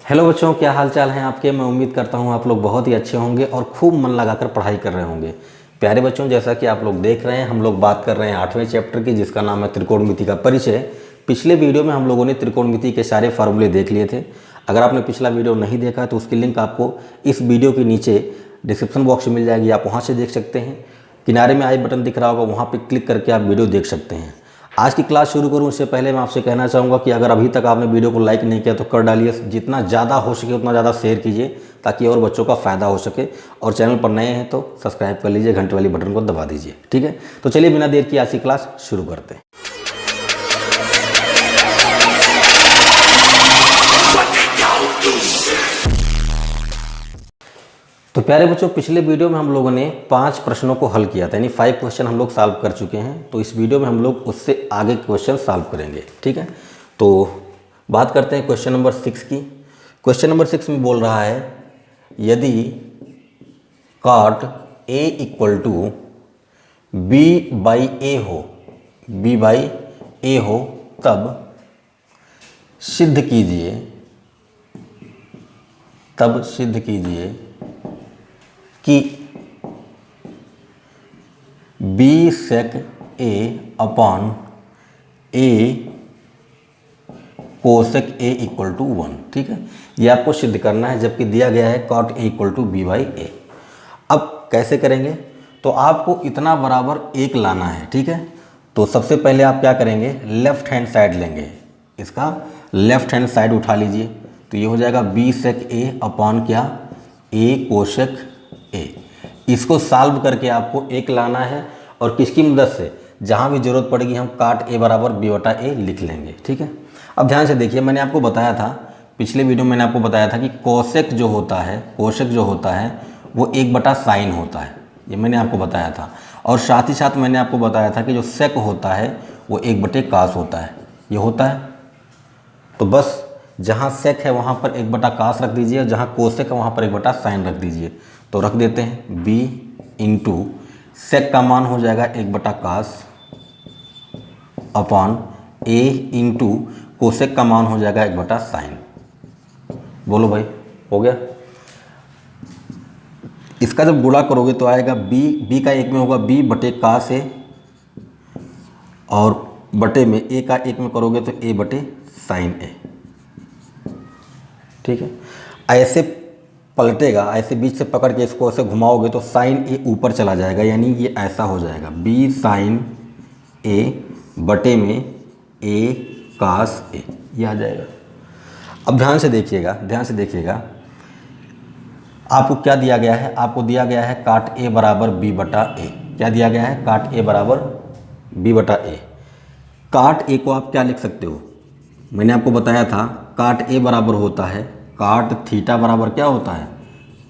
Hello बच्चों, क्या हाल चाल हैं आपके। मैं उम्मीद करता हूं आप लोग बहुत ही अच्छे होंगे और खूब मन लगाकर पढ़ाई कर रहे होंगे। प्यारे बच्चों, जैसा कि आप लोग देख रहे हैं, हम लोग बात कर रहे हैं 8वें चैप्टर की, जिसका नाम है त्रिकोणमिति का परिचय। पिछले वीडियो में हम लोगों ने त्रिकोणमिति के सारे फार्मूले देख लिए थे। अगर आपने पिछला वीडियो नहीं देखा तो उसकी लिंक आपको इस वीडियो के नीचे डिस्क्रिप्शन बॉक्स में मिल जाएगी, आप वहाँ से देख सकते हैं। किनारे में आई बटन दिख रहा होगा, वहाँ पर क्लिक करके आप वीडियो देख सकते हैं। आज की क्लास शुरू करूं उससे पहले मैं आपसे कहना चाहूँगा कि अगर अभी तक आपने वीडियो को लाइक नहीं किया तो कर डालिए। जितना ज़्यादा हो सके उतना ज़्यादा शेयर कीजिए ताकि और बच्चों का फ़ायदा हो सके। और चैनल पर नए हैं तो सब्सक्राइब कर लीजिए, घंटे वाली बटन को दबा दीजिए। ठीक है, तो चलिए बिना देर की आज की क्लास शुरू करते हैं। तो प्यारे बच्चों, पिछले वीडियो में हम लोगों ने 5 प्रश्नों को हल किया था, यानी 5 क्वेश्चन हम लोग सॉल्व कर चुके हैं। तो इस वीडियो में हम लोग उससे आगे क्वेश्चन सॉल्व करेंगे। ठीक है, तो बात करते हैं क्वेश्चन नंबर 6 की। क्वेश्चन नंबर 6 में बोल रहा है, यदि cot A equal to B/A हो, B/A हो, तब सिद्ध कीजिए कि B sec A upon A cosec A equal to 1। ठीक है, ये आपको सिद्ध करना है, जबकि दिया गया है cot A equal to B/A। अब कैसे करेंगे, तो आपको इतना बराबर 1 लाना है। ठीक है, तो सबसे पहले आप क्या करेंगे, लेफ्ट हैंड साइड लेंगे, इसका लेफ्ट हैंड साइड उठा लीजिए। तो ये हो जाएगा B sec A अपॉन क्या, A कोसेक A। इसको सॉल्व करके आपको 1 लाना है और किसकी मदद से, जहाँ भी ज़रूरत पड़ेगी हम cot A बराबर B/A लिख लेंगे। ठीक है, अब ध्यान से देखिए, मैंने आपको बताया था, पिछले वीडियो में मैंने आपको बताया था कि कोसेक जो होता है वो 1/sin होता है, ये मैंने आपको बताया था। और साथ ही साथ मैंने आपको बताया था कि जो सेक होता है वो 1/cos होता है, ये होता है। तो बस जहाँ सेक है वहाँ पर 1/cos रख दीजिए और जहाँ कोसेक है वहाँ पर 1/sin रख दीजिए। तो रख देते हैं, b इंटू सेक का मान हो जाएगा 1/cos upon a into cosec का मान हो जाएगा 1/sin। बोलो भाई, हो गया। इसका जब गुणा करोगे तो आएगा b का 1 में होगा b/cos A और बटे में a का 1 में करोगे तो a/sin A। ठीक है, ऐसे पलटेगा, ऐसे बीच से पकड़ के इसको ऐसे घुमाओगे तो sin A ऊपर चला जाएगा, यानी ये ऐसा हो जाएगा b sin A बटे में a cos A, ये आ जाएगा। अब ध्यान से देखिएगा, आपको क्या दिया गया है, आपको दिया गया है cot A बराबर B/A। क्या दिया गया है, cot A बराबर B/A। cot A को आप क्या लिख सकते हो, मैंने आपको बताया था cot A बराबर होता है cot थीटा बराबर क्या होता है,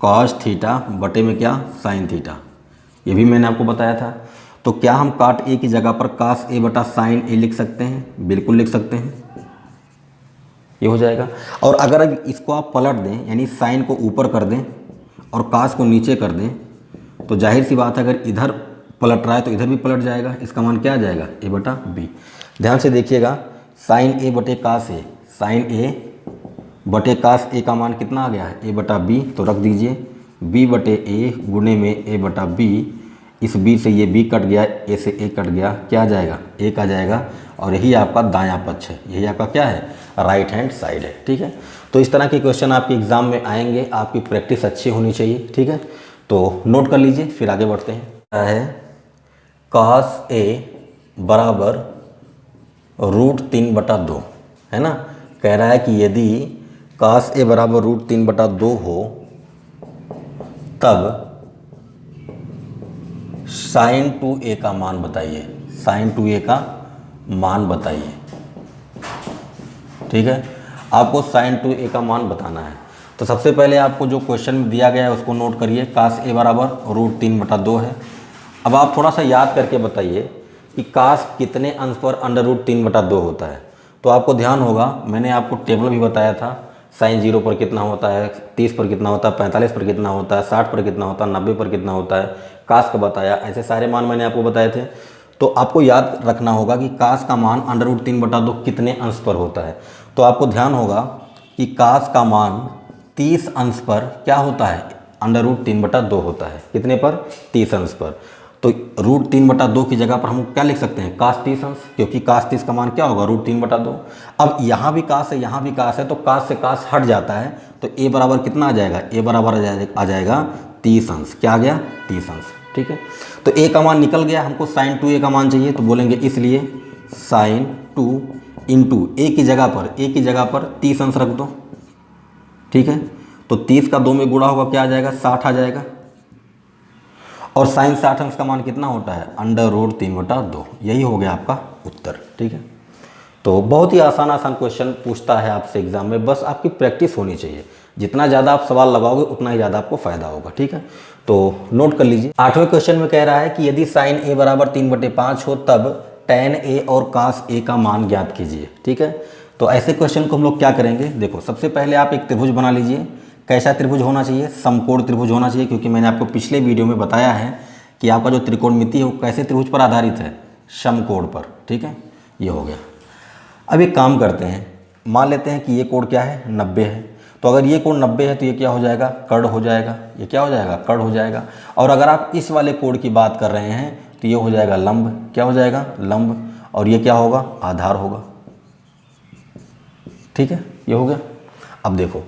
cos थीटा बटे में क्या, sin थीटा। ये भी मैंने आपको बताया था। तो क्या हम cot A की जगह पर cos A/sin A लिख सकते हैं, बिल्कुल लिख सकते हैं, ये हो जाएगा। और अगर इसको आप पलट दें, यानी साइन को ऊपर कर दें और कास को नीचे कर दें, तो जाहिर सी बात है अगर इधर पलट रहा है तो इधर भी पलट जाएगा। इसका मान क्या आ जाएगा, A/B। ध्यान से देखिएगा, sin A/cos A, sin A/cos A का मान कितना आ गया है, A/B। तो रख दीजिए B/A गुणे में A/B। इस B से ये B कट गया, A से A कट गया, क्या आ जाएगा, 1 आ जाएगा। और यही आपका दायां पक्ष है, यही आपका क्या है, राइट हैंड साइड है। ठीक है, तो इस तरह के क्वेश्चन आपके एग्जाम में आएंगे, आपकी प्रैक्टिस अच्छी होनी चाहिए। ठीक है, तो नोट कर लीजिए, फिर आगे बढ़ते हैं। है cos A बराबर √3/2, है ना। कह रहा है कि यदि cos A बराबर √3/2 हो तब sin 2A का मान बताइए, sin 2A का मान बताइए। ठीक है, आपको sin 2A का मान बताना है। तो सबसे पहले आपको जो क्वेश्चन दिया गया है उसको नोट करिए, cos A बराबर √3/2 है। अब आप थोड़ा सा याद करके बताइए कि cos कितने अंश पर √3/2 होता है। तो आपको ध्यान होगा, मैंने आपको टेबल भी बताया था, sin 0 पर कितना होता है, 30 पर कितना होता है, 45 पर कितना होता है, 60 पर कितना होता है, 90 पर कितना होता है, cos का बताया, ऐसे सारे मान मैंने आपको बताए थे। तो आपको याद रखना होगा कि cos का मान √3/2 कितने अंश पर होता है। तो आपको ध्यान होगा कि कास का मान 30 अंश पर क्या होता है, √3/2 होता है। कितने पर, 30 अंश पर। तो √3/2 की जगह पर हम क्या लिख सकते हैं, कास 30 अंश, क्योंकि कास 30 का मान क्या होगा, √3/2। अब यहाँ भी कास है, यहाँ भी कास है, तो कास से कास हट जाता है, तो a बराबर कितना आ जाएगा, a बराबर आ जाएगा 30 अंश। क्या आ गया, 30 अंश। ठीक है, तो a का मान निकल गया, हमको sin 2a का मान चाहिए, तो बोलेंगे इसलिए sin 2 इंटू a की जगह पर 30 अंश रख दो। ठीक है, तो 30 का 2 में गुणा होगा, क्या आ जाएगा, 60 आ जाएगा। और साइन 60 अंश का मान कितना होता है, √3/2। यही हो गया आपका उत्तर। ठीक है, तो बहुत ही आसान क्वेश्चन पूछता है आपसे एग्जाम में, बस आपकी प्रैक्टिस होनी चाहिए। जितना ज़्यादा आप सवाल लगाओगे उतना ही ज़्यादा आपको फायदा होगा। ठीक है, तो नोट कर लीजिए। 8वें क्वेश्चन में कह रहा है कि यदि साइन a बराबर 3/5 हो तब tan a और cos a का मान ज्ञात कीजिए। ठीक है, तो ऐसे क्वेश्चन को हम लोग क्या करेंगे, देखो सबसे पहले आप एक त्रिभुज बना लीजिए। कैसा त्रिभुज होना चाहिए, समकोण त्रिभुज होना चाहिए, क्योंकि मैंने आपको पिछले वीडियो में बताया है कि आपका जो त्रिकोणमिति है वो कैसे त्रिभुज पर आधारित है, समकोण पर। ठीक है, ये हो गया। अब एक काम करते हैं, मान लेते हैं कि ये कोण क्या है, 90 है। तो अगर ये कोण 90 है तो ये क्या हो जाएगा, कर्ण हो जाएगा। ये क्या हो जाएगा, कर्ण हो जाएगा। और अगर आप इस वाले कोण की बात कर रहे हैं तो ये हो जाएगा लंब। क्या हो जाएगा, लंब। और ये क्या होगा, आधार होगा। ठीक है, ये हो गया। अब देखो,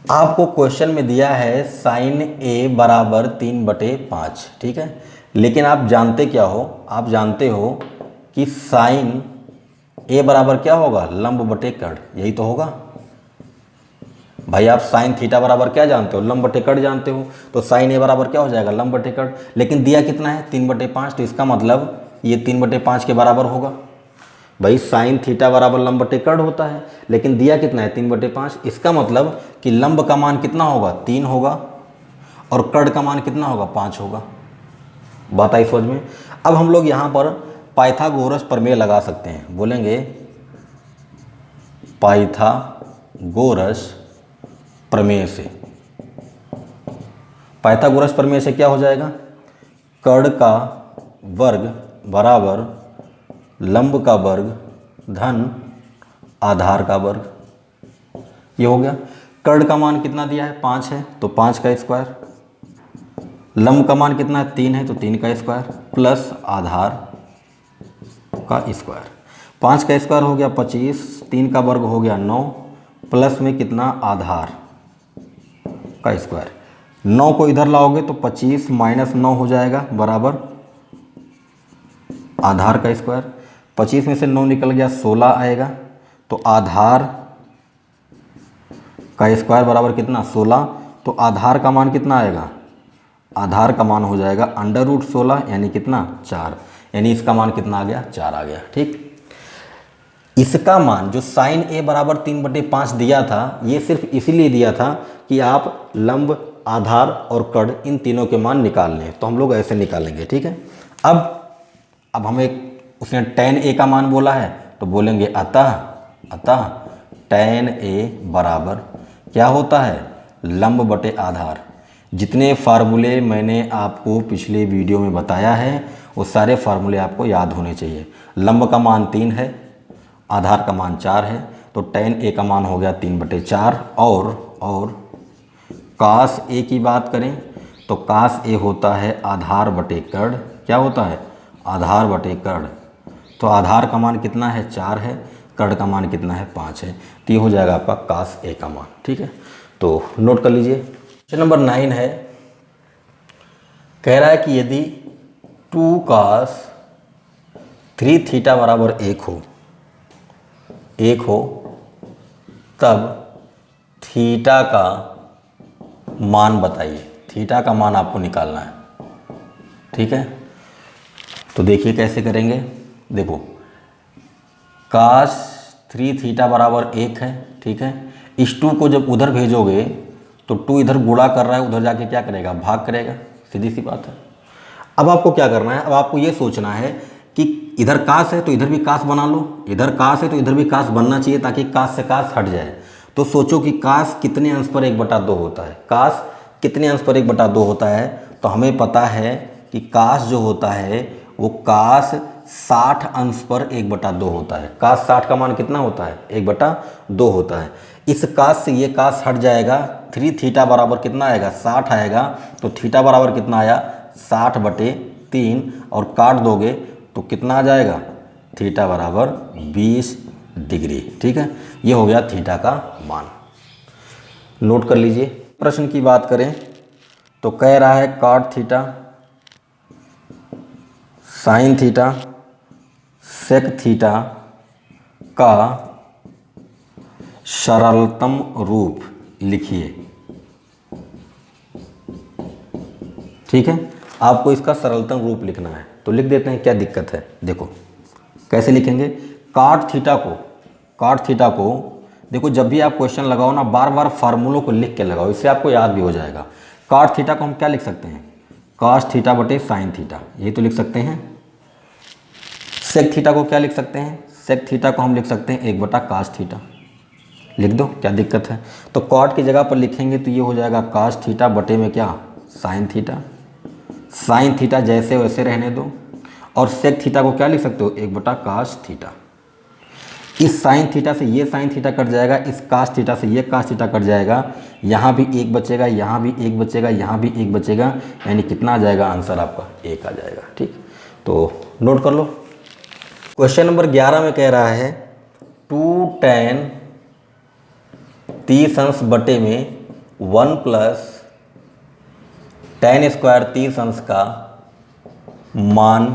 आपको क्वेश्चन में दिया है साइन a बराबर 3/5। ठीक है, लेकिन आप जानते क्या हो, आप जानते हो कि साइन a बराबर क्या होगा, लंब बटे कर्ण। यही तो होगा भाई। आप साइन थीटा बराबर क्या जानते हो, लंब बटे कर्ण जानते हो। तो साइन a बराबर क्या हो जाएगा, लंब बटे कर्ण। लेकिन दिया कितना है, 3/5, तो इसका मतलब ये 3/5 के बराबर होगा। भाई साइन थीटा बराबर लंब बटे कर्ण होता है, लेकिन दिया कितना है, 3/5। इसका मतलब कि लंब का मान कितना होगा, 3 होगा, और कर्ण का मान कितना होगा, 5 होगा। बात आई समझ में। अब हम लोग यहाँ पर पाइथागोरस प्रमेय लगा सकते हैं। बोलेंगे पाइथागोरस प्रमेय से, पाइथागोरस प्रमेय से क्या हो जाएगा, कर्ण का वर्ग बराबर लंब का वर्ग धन आधार का वर्ग। ये हो गया। कर्ण का मान कितना दिया है, 5 है, तो 5 का स्क्वायर। लंब का मान कितना है, 3 है, तो 3 का स्क्वायर प्लस आधार का स्क्वायर। 5 का स्क्वायर हो गया 25, 3 का वर्ग हो गया 9, प्लस में कितना, आधार का स्क्वायर। 9 को इधर लाओगे तो 25 - 9 हो जाएगा बराबर आधार का स्क्वायर। 25 में से 9 निकल गया, 16 आएगा। तो आधार का स्क्वायर बराबर कितना, 16। तो आधार का मान कितना आएगा, आधार का मान हो जाएगा √16, यानी कितना, 4। यानी इसका मान कितना आ गया, 4 आ गया। ठीक, इसका मान जो साइन a बराबर 3/5 दिया था, ये सिर्फ इसीलिए दिया था कि आप लंब, आधार और कर्ण इन तीनों के मान निकाल लें। तो हम लोग ऐसे निकालेंगे। ठीक है, अब हमें उसने tan a का मान बोला है, तो बोलेंगे अतः tan a बराबर क्या होता है, लंब बटे आधार। जितने फार्मूले मैंने आपको पिछले वीडियो में बताया है वो सारे फार्मूले आपको याद होने चाहिए। लंब का मान 3 है, आधार का मान 4 है, तो tan a का मान हो गया 3/4। और cos a की बात करें तो cos a होता है आधार बटे कर्ण। क्या होता है, आधार बटे कर्ण। तो आधार का मान कितना है, 4 है, कर्ण का मान कितना है, 5 है। तो ये हो जाएगा आपका cos a का मान। ठीक है, तो नोट कर लीजिए। क्वेश्चन नंबर 9 है, कह रहा है कि यदि 2 cos 3 थीटा बराबर 1 हो तब थीटा का मान बताइए। थीटा का मान आपको निकालना है। ठीक है, तो देखिए कैसे करेंगे। देखो cos 3 थीटा बराबर 1 है। ठीक है, इस 2 को जब उधर भेजोगे तो 2 इधर गुणा कर रहा है, उधर जाके क्या करेगा, भाग करेगा। सीधी सी बात है। अब आपको क्या करना है, अब आपको ये सोचना है कि इधर कास है तो इधर भी कास बना लो, इधर कास है तो इधर भी कास बनना चाहिए, ताकि कास से कास हट जाए। तो सोचो कि कास कितने अंश पर 1/2 होता है, कास कितने अंश पर 1/2 होता है। तो हमें पता है कि कास जो होता है वो कास 60 अंश पर 1/2 होता है। कास 60 का मान कितना होता है, 1/2 होता है। इस कास से ये कास हट जाएगा, 3 थीटा बराबर कितना आएगा 60 आएगा। तो थीटा बराबर कितना आया 60/3 और काट दोगे तो कितना आ जाएगा थीटा बराबर 20 डिग्री। ठीक है, ये हो गया थीटा का मान। नोट कर लीजिए। प्रश्न की बात करें तो कह रहा है cot theta, sine theta, sec theta का सरलतम रूप लिखिए। ठीक है, आपको इसका सरलतम रूप लिखना है तो लिख देते हैं, क्या दिक्कत है। देखो कैसे लिखेंगे। कॉट थीटा को देखो, जब भी आप क्वेश्चन लगाओ ना बार बार फार्मूलों को लिख के लगाओ, इससे आपको याद भी हो जाएगा। कॉट थीटा को हम क्या लिख सकते हैं कॉस थीटा बटे साइन थीटा, यही तो लिख सकते हैं। सेक थीटा को क्या लिख सकते हैं, सेक थीटा को हम लिख सकते हैं 1/cos थीटा, लिख दो, क्या दिक्कत है। तो कॉट की जगह पर लिखेंगे तो ये हो जाएगा cos थीटा बटे में क्या साइन थीटा, साइन थीटा जैसे वैसे रहने दो। और सेक थीटा को क्या लिख सकते हो 1/cos थीटा। इस साइन थीटा से ये साइन थीटा कट जाएगा, इस cos थीटा से ये cos थीटा कट जाएगा, यहाँ भी 1 बचेगा, यहाँ भी 1 बचेगा, यहाँ भी 1 बचेगा, यानी कितना आ जाएगा आंसर आपका 1 आ जाएगा। ठीक, तो नोट कर लो। क्वेश्चन नंबर 11 में कह रहा है 2 tan 30 अंश बटे में 1 + tan स्क्वायर 30 अंश का मान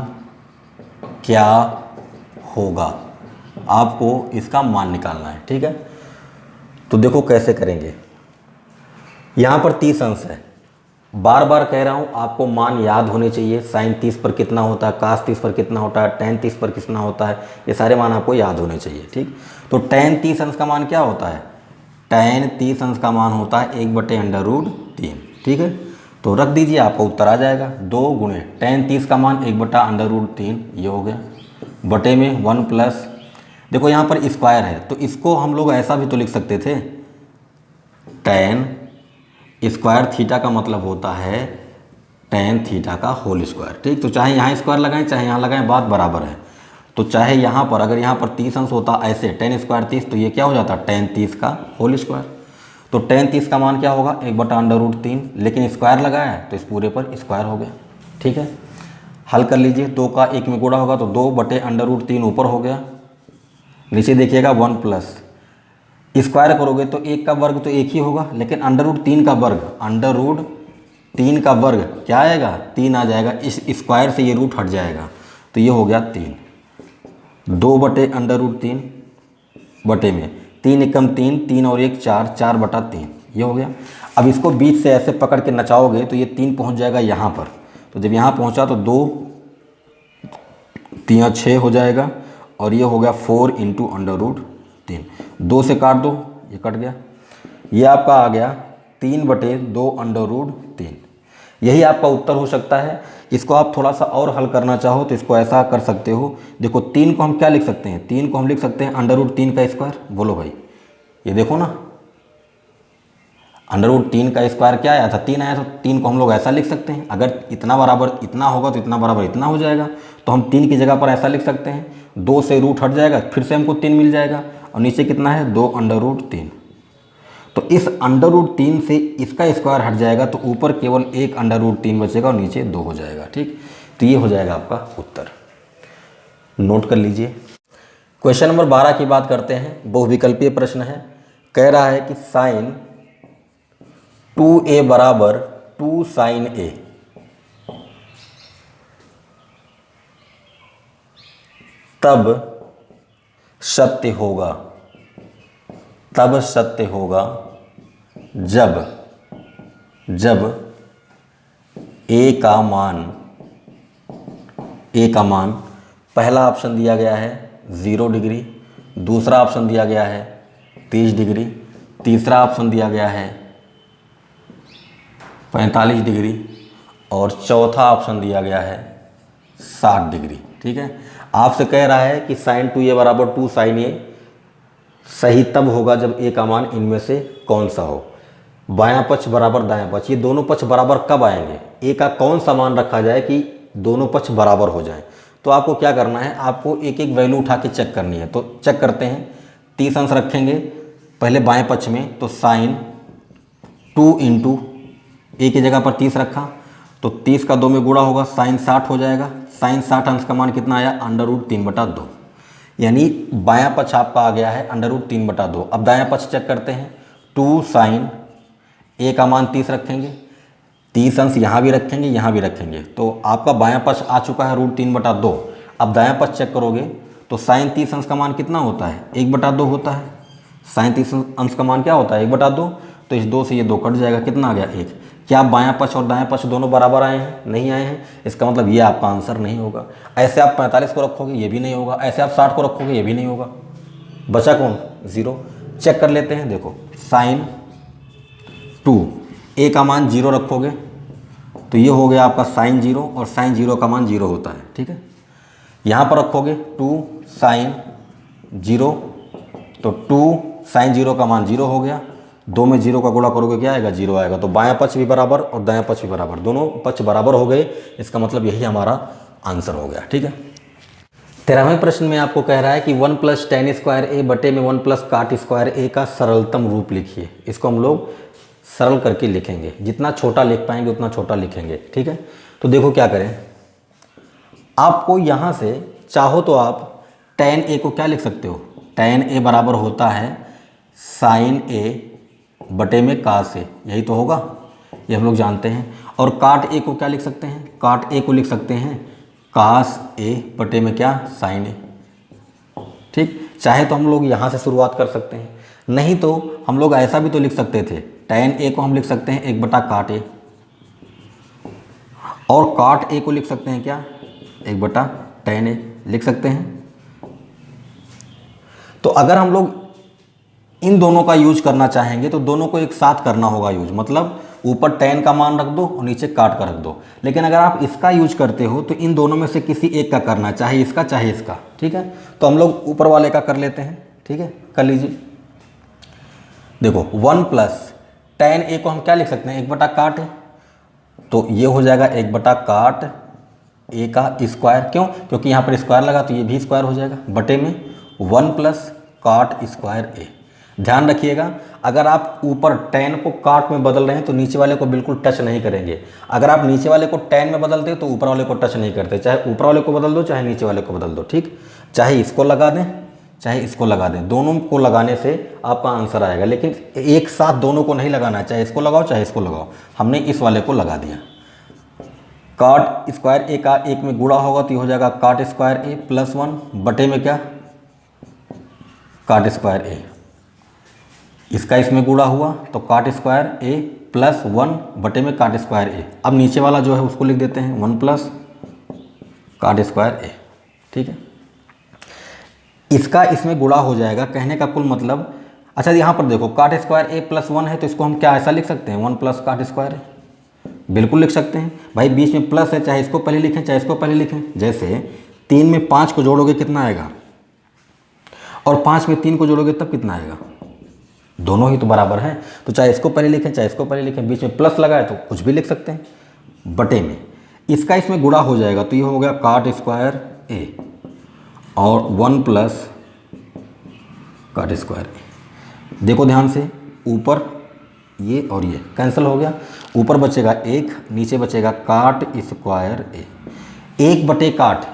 क्या होगा। आपको इसका मान निकालना है। ठीक है, तो देखो कैसे करेंगे। यहाँ पर 30 अंश है, बार बार कह रहा हूँ आपको मान याद होने चाहिए। साइन 30 पर कितना होता है, cos 30 पर कितना होता है, tan 30 पर कितना होता है, ये सारे मान आपको याद होने चाहिए। ठीक, तो tan 30 अंश का मान क्या होता है, tan 30 अंश का मान होता है 1/√3। ठीक है, तो रख दीजिए, आपका उत्तर आ जाएगा 2 × tan 30 का मान 1/√3, ये हो गया, बटे में 1 + देखो यहाँ पर स्क्वायर है तो इसको हम लोग ऐसा भी तो लिख सकते थे, tan स्क्वायर थीटा का मतलब होता है tan थीटा का होल स्क्वायर। ठीक, तो चाहे यहाँ स्क्वायर लगाएं चाहे यहाँ लगाएं, बात बराबर है। तो चाहे यहाँ पर अगर यहाँ पर 30 अंश होता ऐसे tan स्क्वायर 30, तो ये क्या हो जाता tan 30 का होल स्क्वायर। तो tan 30 का मान क्या होगा 1/√3, लेकिन स्क्वायर लगाया है तो इस पूरे पर स्क्वायर हो गया। ठीक है, हल कर लीजिए। 2 का 1 में गुणा होगा तो 2/√3 ऊपर हो गया, नीचे देखिएगा 1 + स्क्वायर करोगे तो 1 का वर्ग तो 1 ही होगा, लेकिन √3 का वर्ग, √3 का वर्ग क्या आएगा 3 आ जाएगा। इस स्क्वायर से ये रूट हट जाएगा तो ये हो गया 3, 2/√3 बटे में 3 एकम 3, 3 और 1 4, 4/3, ये हो गया। अब इसको बीच से ऐसे पकड़ के नचाओगे तो ये 3 पहुंच जाएगा यहाँ पर। तो जब यहाँ पहुँचा तो 2 3 6 हो जाएगा और ये हो गया 4 × √3। 2 से काट दो, ये कट गया, ये आपका आ गया 3/2√3। यही आपका उत्तर हो सकता है। इसको आप थोड़ा सा और हल करना चाहो तो इसको ऐसा कर सकते हो। देखो 3 को हम क्या लिख सकते हैं, 3 को हम लिख सकते हैं √3 का स्क्वायर। बोलो भाई, ये देखो ना √3 का स्क्वायर क्या आया था 3 आया, तो 3 को हम लोग ऐसा लिख सकते हैं। अगर इतना बराबर इतना होगा तो इतना बराबर इतना हो जाएगा, तो हम 3 की जगह पर ऐसा लिख सकते हैं। 2 से रूट हट जाएगा, फिर से हमको 3 मिल जाएगा और नीचे कितना है 2/√3। तो इस √3 से इसका स्क्वायर हट जाएगा तो ऊपर केवल 1 √3 बचेगा और नीचे 2 हो जाएगा। ठीक, तो ये हो जाएगा आपका उत्तर। नोट कर लीजिए। क्वेश्चन नंबर 12 की बात करते हैं। बहुविकल्पीय प्रश्न है। कह रहा है कि साइन 2a बराबर 2 sin a, तब सत्य होगा जब a का मान पहला ऑप्शन दिया गया है 0 डिग्री, दूसरा ऑप्शन दिया गया है 30 डिग्री, तीसरा ऑप्शन दिया गया है 45 डिग्री और चौथा ऑप्शन दिया गया है 60 डिग्री। ठीक है, आपसे कह रहा है कि sin 2a बराबर 2 sin a सही तब होगा जब a का मान इनमें से कौन सा हो। बायां पक्ष बराबर दायां पक्ष, ये दोनों पक्ष बराबर कब आएंगे, a का कौन सा मान रखा जाए कि दोनों पक्ष बराबर हो जाएं। तो आपको क्या करना है, आपको एक एक वैल्यू उठा के चेक करनी है। तो चेक करते हैं। 30 अंश रखेंगे पहले बाएं पक्ष में, तो साइन 2 इंटू ए की जगह पर 30 रखा, तो 30 का 2 में गुणा होगा, साइन 60 हो जाएगा। साइन 60 अंश का मान कितना आया, √3/2, यानी बायां पक्ष आपका आ गया है √3/2। अब दायां पक्ष चेक करते हैं, 2 साइन ए का मान 30 रखेंगे, 30 अंश यहाँ भी रखेंगे, यहाँ भी रखेंगे, तो आपका बायां पक्ष आ चुका है √3/2। अब दायां पक्ष चेक करोगे तो साइन 30 अंश का मान कितना होता है, 1/2 होता है। साइन 30 अंश का मान क्या होता है, 1/2, तो इस 2 से ये 2 कट जाएगा, कितना आ गया, 1। क्या बायां पक्ष और दायां पक्ष दोनों बराबर आए हैं, नहीं आए हैं, इसका मतलब ये आपका आंसर नहीं होगा। ऐसे आप 45 को रखोगे ये भी नहीं होगा, ऐसे आप 60 को रखोगे ये भी नहीं होगा, बचा कौन, 0। चेक कर लेते हैं, देखो साइन 2 ए का मान 0 रखोगे तो ये हो गया आपका साइन 0, और साइन 0 का मान 0 होता है, ठीक है। यहाँ पर रखोगे 2 साइन 0, तो 2 साइन 0 का मान 0 हो गया, 2 में 0 का गुणा करोगे क्या आएगा, 0 आएगा। तो बायां पक्ष भी बराबर और दायां पक्ष भी बराबर, दोनों पक्ष बराबर हो गए, इसका मतलब यही हमारा आंसर हो गया, ठीक है। 13वें प्रश्न में आपको कह रहा है कि 1 + tan स्क्वायर ए बटे में 1 + cot स्क्वायर ए का सरलतम रूप लिखिए। इसको हम लोग सरल करके लिखेंगे, जितना छोटा लिख पाएंगे उतना छोटा लिखेंगे, ठीक है। तो देखो क्या करें, आपको यहाँ से चाहो तो आप tan ए को क्या लिख सकते हो, tan ए बराबर होता है साइन ए बटे में cos ए, यही तो होगा, ये हम लोग जानते हैं। और cot ए को क्या लिख सकते हैं, cot ए को लिख सकते हैं cos ए बटे में क्या, साइन ए, ठीक। चाहे तो हम लोग यहाँ से शुरुआत कर सकते हैं, नहीं तो हम लोग ऐसा भी तो लिख सकते थे, tan ए को हम लिख सकते हैं 1/cot ए, और cot ए को लिख सकते हैं क्या, 1/tan ए लिख सकते हैं। तो अगर हम लोग इन दोनों का यूज करना चाहेंगे तो दोनों को एक साथ करना होगा यूज, मतलब ऊपर tan का मान रख दो और नीचे cot का रख दो। लेकिन अगर आप इसका यूज करते हो तो इन दोनों में से किसी एक का करना, चाहे इसका चाहे इसका, ठीक है। तो हम लोग ऊपर वाले का कर लेते हैं, ठीक है, कर लीजिए। देखो 1 + tan ए को हम क्या लिख सकते हैं, 1/cot ए, तो ये हो जाएगा 1/cot ए का स्क्वायर, क्यों, क्योंकि यहाँ पर स्क्वायर लगा तो ये भी स्क्वायर हो जाएगा, बटे में 1 + cot स्क्वायर ए। ध्यान रखिएगा, अगर आप ऊपर tan को cot में बदल रहे हैं तो नीचे वाले को बिल्कुल टच नहीं करेंगे। अगर आप नीचे वाले को tan में बदलते तो ऊपर वाले को टच नहीं करते, चाहे ऊपर वाले को बदल दो चाहे नीचे वाले को बदल दो, ठीक। चाहे इसको लगा दें चाहे इसको लगा दें, दोनों को लगाने से आपका आंसर आएगा, लेकिन एक साथ दोनों को नहीं लगाना है, चाहे इसको लगाओ चाहे इसको लगाओ। हमने इस वाले को लगा दिया, cot स्क्वायर ए का एक में गुणा होगा तो ये हो जाएगा cot स्क्वायर ए +1 बटे में क्या, cot स्क्वायर ए। इसका इसमें गुणा हुआ तो cot स्क्वायर ए +1 बटे में cot स्क्वायर ए। अब नीचे वाला जो है उसको लिख देते हैं 1 + cot स्क्वायर ए, ठीक है। इसका इसमें गुणा हो जाएगा, कहने का कुल मतलब, अच्छा यहाँ पर देखो cot स्क्वायर ए +1 है तो इसको हम क्या ऐसा लिख सकते हैं 1 + cot स्क्वायर ए, बिल्कुल लिख सकते हैं भाई। बीच में प्लस है, चाहे इसको पहले लिखें चाहे इसको पहले लिखें। जैसे 3 में 5 को जोड़ोगे कितना आएगा, और 5 में 3 को जोड़ोगे तब कितना आएगा, दोनों ही तो बराबर हैं, तो चाहे इसको पहले लिखें चाहे इसको पहले लिखें, बीच में प्लस लगा है तो कुछ भी लिख सकते हैं। बटे में इसका इसमें गुणा हो जाएगा तो ये हो गया cot स्क्वायर ए और 1 + cot स्क्वायर ए। देखो ध्यान से, ऊपर ये और ये कैंसिल हो गया, ऊपर बचेगा 1, नीचे बचेगा cot स्क्वायर ए। 1/cot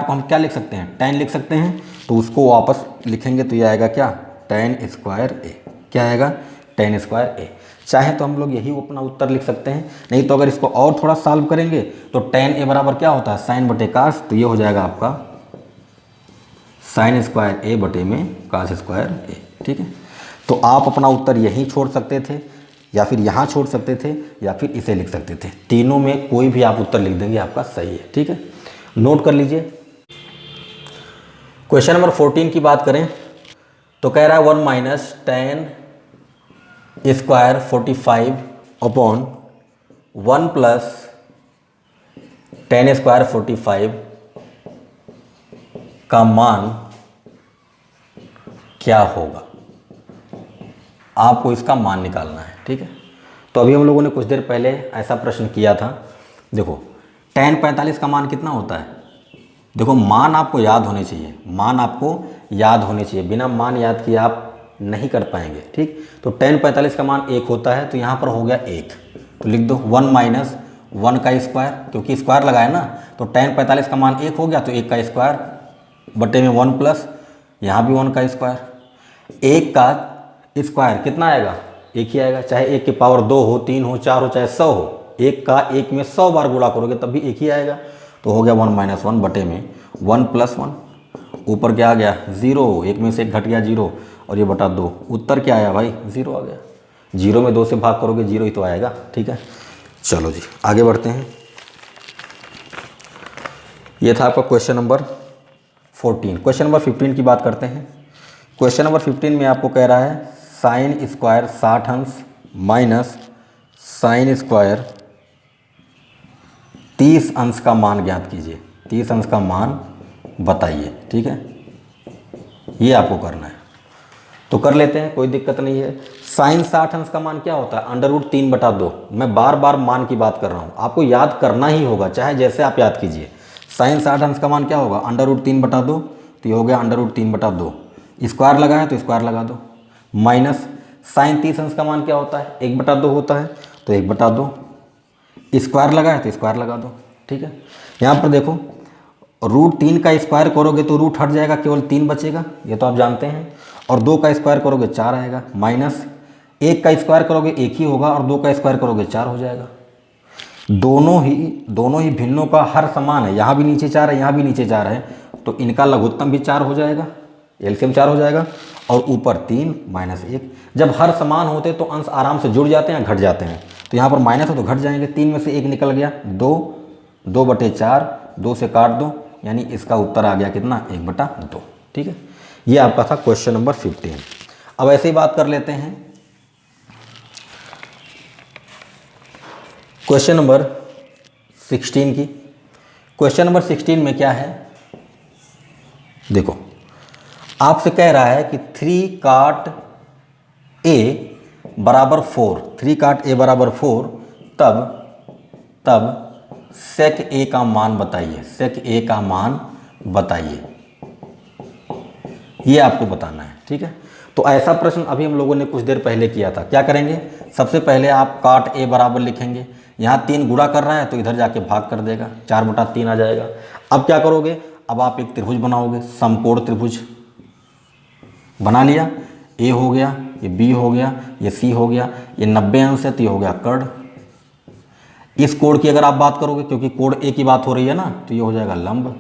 को हम क्या लिख सकते हैं, tan लिख सकते हैं, तो उसको वापस लिखेंगे तो ये आएगा क्या, tan स्क्वायर ए। क्या आएगा, tan स्क्वायर ए। चाहे तो हम लोग यही अपना उत्तर लिख सकते हैं, नहीं तो अगर इसको और थोड़ा सॉल्व करेंगे तो tan ए बराबर क्या होता है, sin/cos, तो ये हो जाएगा आपका sin स्क्वायर ए बटे में cos स्क्वायर ए, ठीक है। तो आप अपना उत्तर यहीं छोड़ सकते थे, या फिर यहाँ छोड़ सकते थे, या फिर इसे लिख सकते थे। तीनों में कोई भी आप उत्तर लिख देंगे आपका सही है, ठीक है। नोट कर लीजिए। क्वेश्चन नंबर 14 की बात करें तो कह रहा है 1 - tan square 45 upon 1 + tan square 45 का मान क्या होगा, आपको इसका मान निकालना है, ठीक है। तो अभी हम लोगों ने कुछ देर पहले ऐसा प्रश्न किया था। देखो tan 45 का मान कितना होता है, देखो मान आपको याद होने चाहिए, मान आपको याद होने चाहिए, बिना मान याद किए आप नहीं कर पाएंगे। ठीक, तो tan 45 का मान 1 होता है, तो यहाँ पर हो गया 1, तो लिख दो 1 माइनस 1 का स्क्वायर, क्योंकि स्क्वायर लगाए ना, तो tan 45 का मान 1 हो गया, तो 1 का स्क्वायर बटे में 1 प्लस यहाँ भी 1 का स्क्वायर। 1 का स्क्वायर कितना आएगा? 1 ही आएगा, चाहे 1 की पावर 2 हो, 3 हो, 4 हो, चाहे 100 हो। 1 का 1 में 100 बार गुणा करोगे तब भी 1 ही आएगा, तो हो गया 1 माइनस 1 बटे में 1 प्लस 1। ऊपर क्या आ गया? 0, 1 में से 1 घट गया 0, और ये बटा 2। उत्तर क्या आया भाई? 0 आ गया। 0 में 2 से भाग करोगे 0 ही तो आएगा। ठीक है, चलो जी आगे बढ़ते हैं। ये था आपका क्वेश्चन नंबर 14। क्वेश्चन नंबर 15 की बात करते हैं। क्वेश्चन नंबर 15 में आपको कह रहा है साइन स्क्वायर 60 अंश माइनस साइन स्क्वायर 30 अंश का मान ज्ञात कीजिए। 30 अंश का मान बताइए। ठीक है, ये आपको करना है, तो कर लेते हैं, कोई दिक्कत नहीं है। साइन 60 अंश का मान क्या होता है? √3/2। मैं बार बार मान की बात कर रहा हूँ, आपको याद करना ही होगा, चाहे जैसे आप याद कीजिए। साइन 60 अंश का मान क्या होगा? √3/2, तो ये हो गया √3/2। स्क्वायर लगा है तो स्क्वायर लगा दो, माइनस साइन 30 अंश का मान क्या होता है? 1/2 होता है, तो 1/2। स्क्वायर लगा है तो स्क्वायर लगा दो। ठीक है, यहाँ पर देखो √3 का स्क्वायर करोगे तो रूट हट जाएगा, केवल 3 बचेगा, ये तो आप जानते हैं। और 2 का स्क्वायर करोगे 4 आएगा, माइनस 1 का स्क्वायर करोगे 1 ही होगा, और 2 का स्क्वायर करोगे 4 हो जाएगा। दोनों ही भिन्नों का हर समान है, यहाँ भी नीचे 4 है, यहाँ भी नीचे 4 है, तो इनका लघुत्तम भी 4 हो जाएगा, एलसीएम 4 हो जाएगा। और ऊपर 3 माइनस 1। जब हर समान होते तो अंश आराम से जुड़ जाते हैं, घट जाते हैं, तो यहाँ पर माइनस है तो घट जाएंगे। 3 में से 1 निकल गया, 2/4, 2 से काट दो, यानी इसका उत्तर आ गया कितना? 1/2। ठीक है, ये आपका था क्वेश्चन नंबर 15। अब ऐसे ही बात कर लेते हैं क्वेश्चन नंबर 16 की। क्वेश्चन नंबर 16 में क्या है? देखो, आपसे कह रहा है कि 3 काट a बराबर 4, 3 काट a बराबर 4, तब सेक a का मान बताइए। सेक a का मान बताइए, ये आपको बताना है। ठीक है, तो ऐसा प्रश्न अभी हम लोगों ने कुछ देर पहले किया था। क्या करेंगे? सबसे पहले आप काट a बराबर लिखेंगे, यहाँ 3 गुणा कर रहा है तो इधर जाके भाग कर देगा, 4/3 आ जाएगा। अब क्या करोगे? अब आप एक त्रिभुज बनाओगे, समकोण त्रिभुज बना लिया। ए हो गया, ये बी हो गया, ये सी हो गया, ये 90 अंश है तो ये हो गया कर्ण। इस कोण की अगर आप बात करोगे, क्योंकि कोण ए की बात हो रही है ना, तो ये हो जाएगा लंब,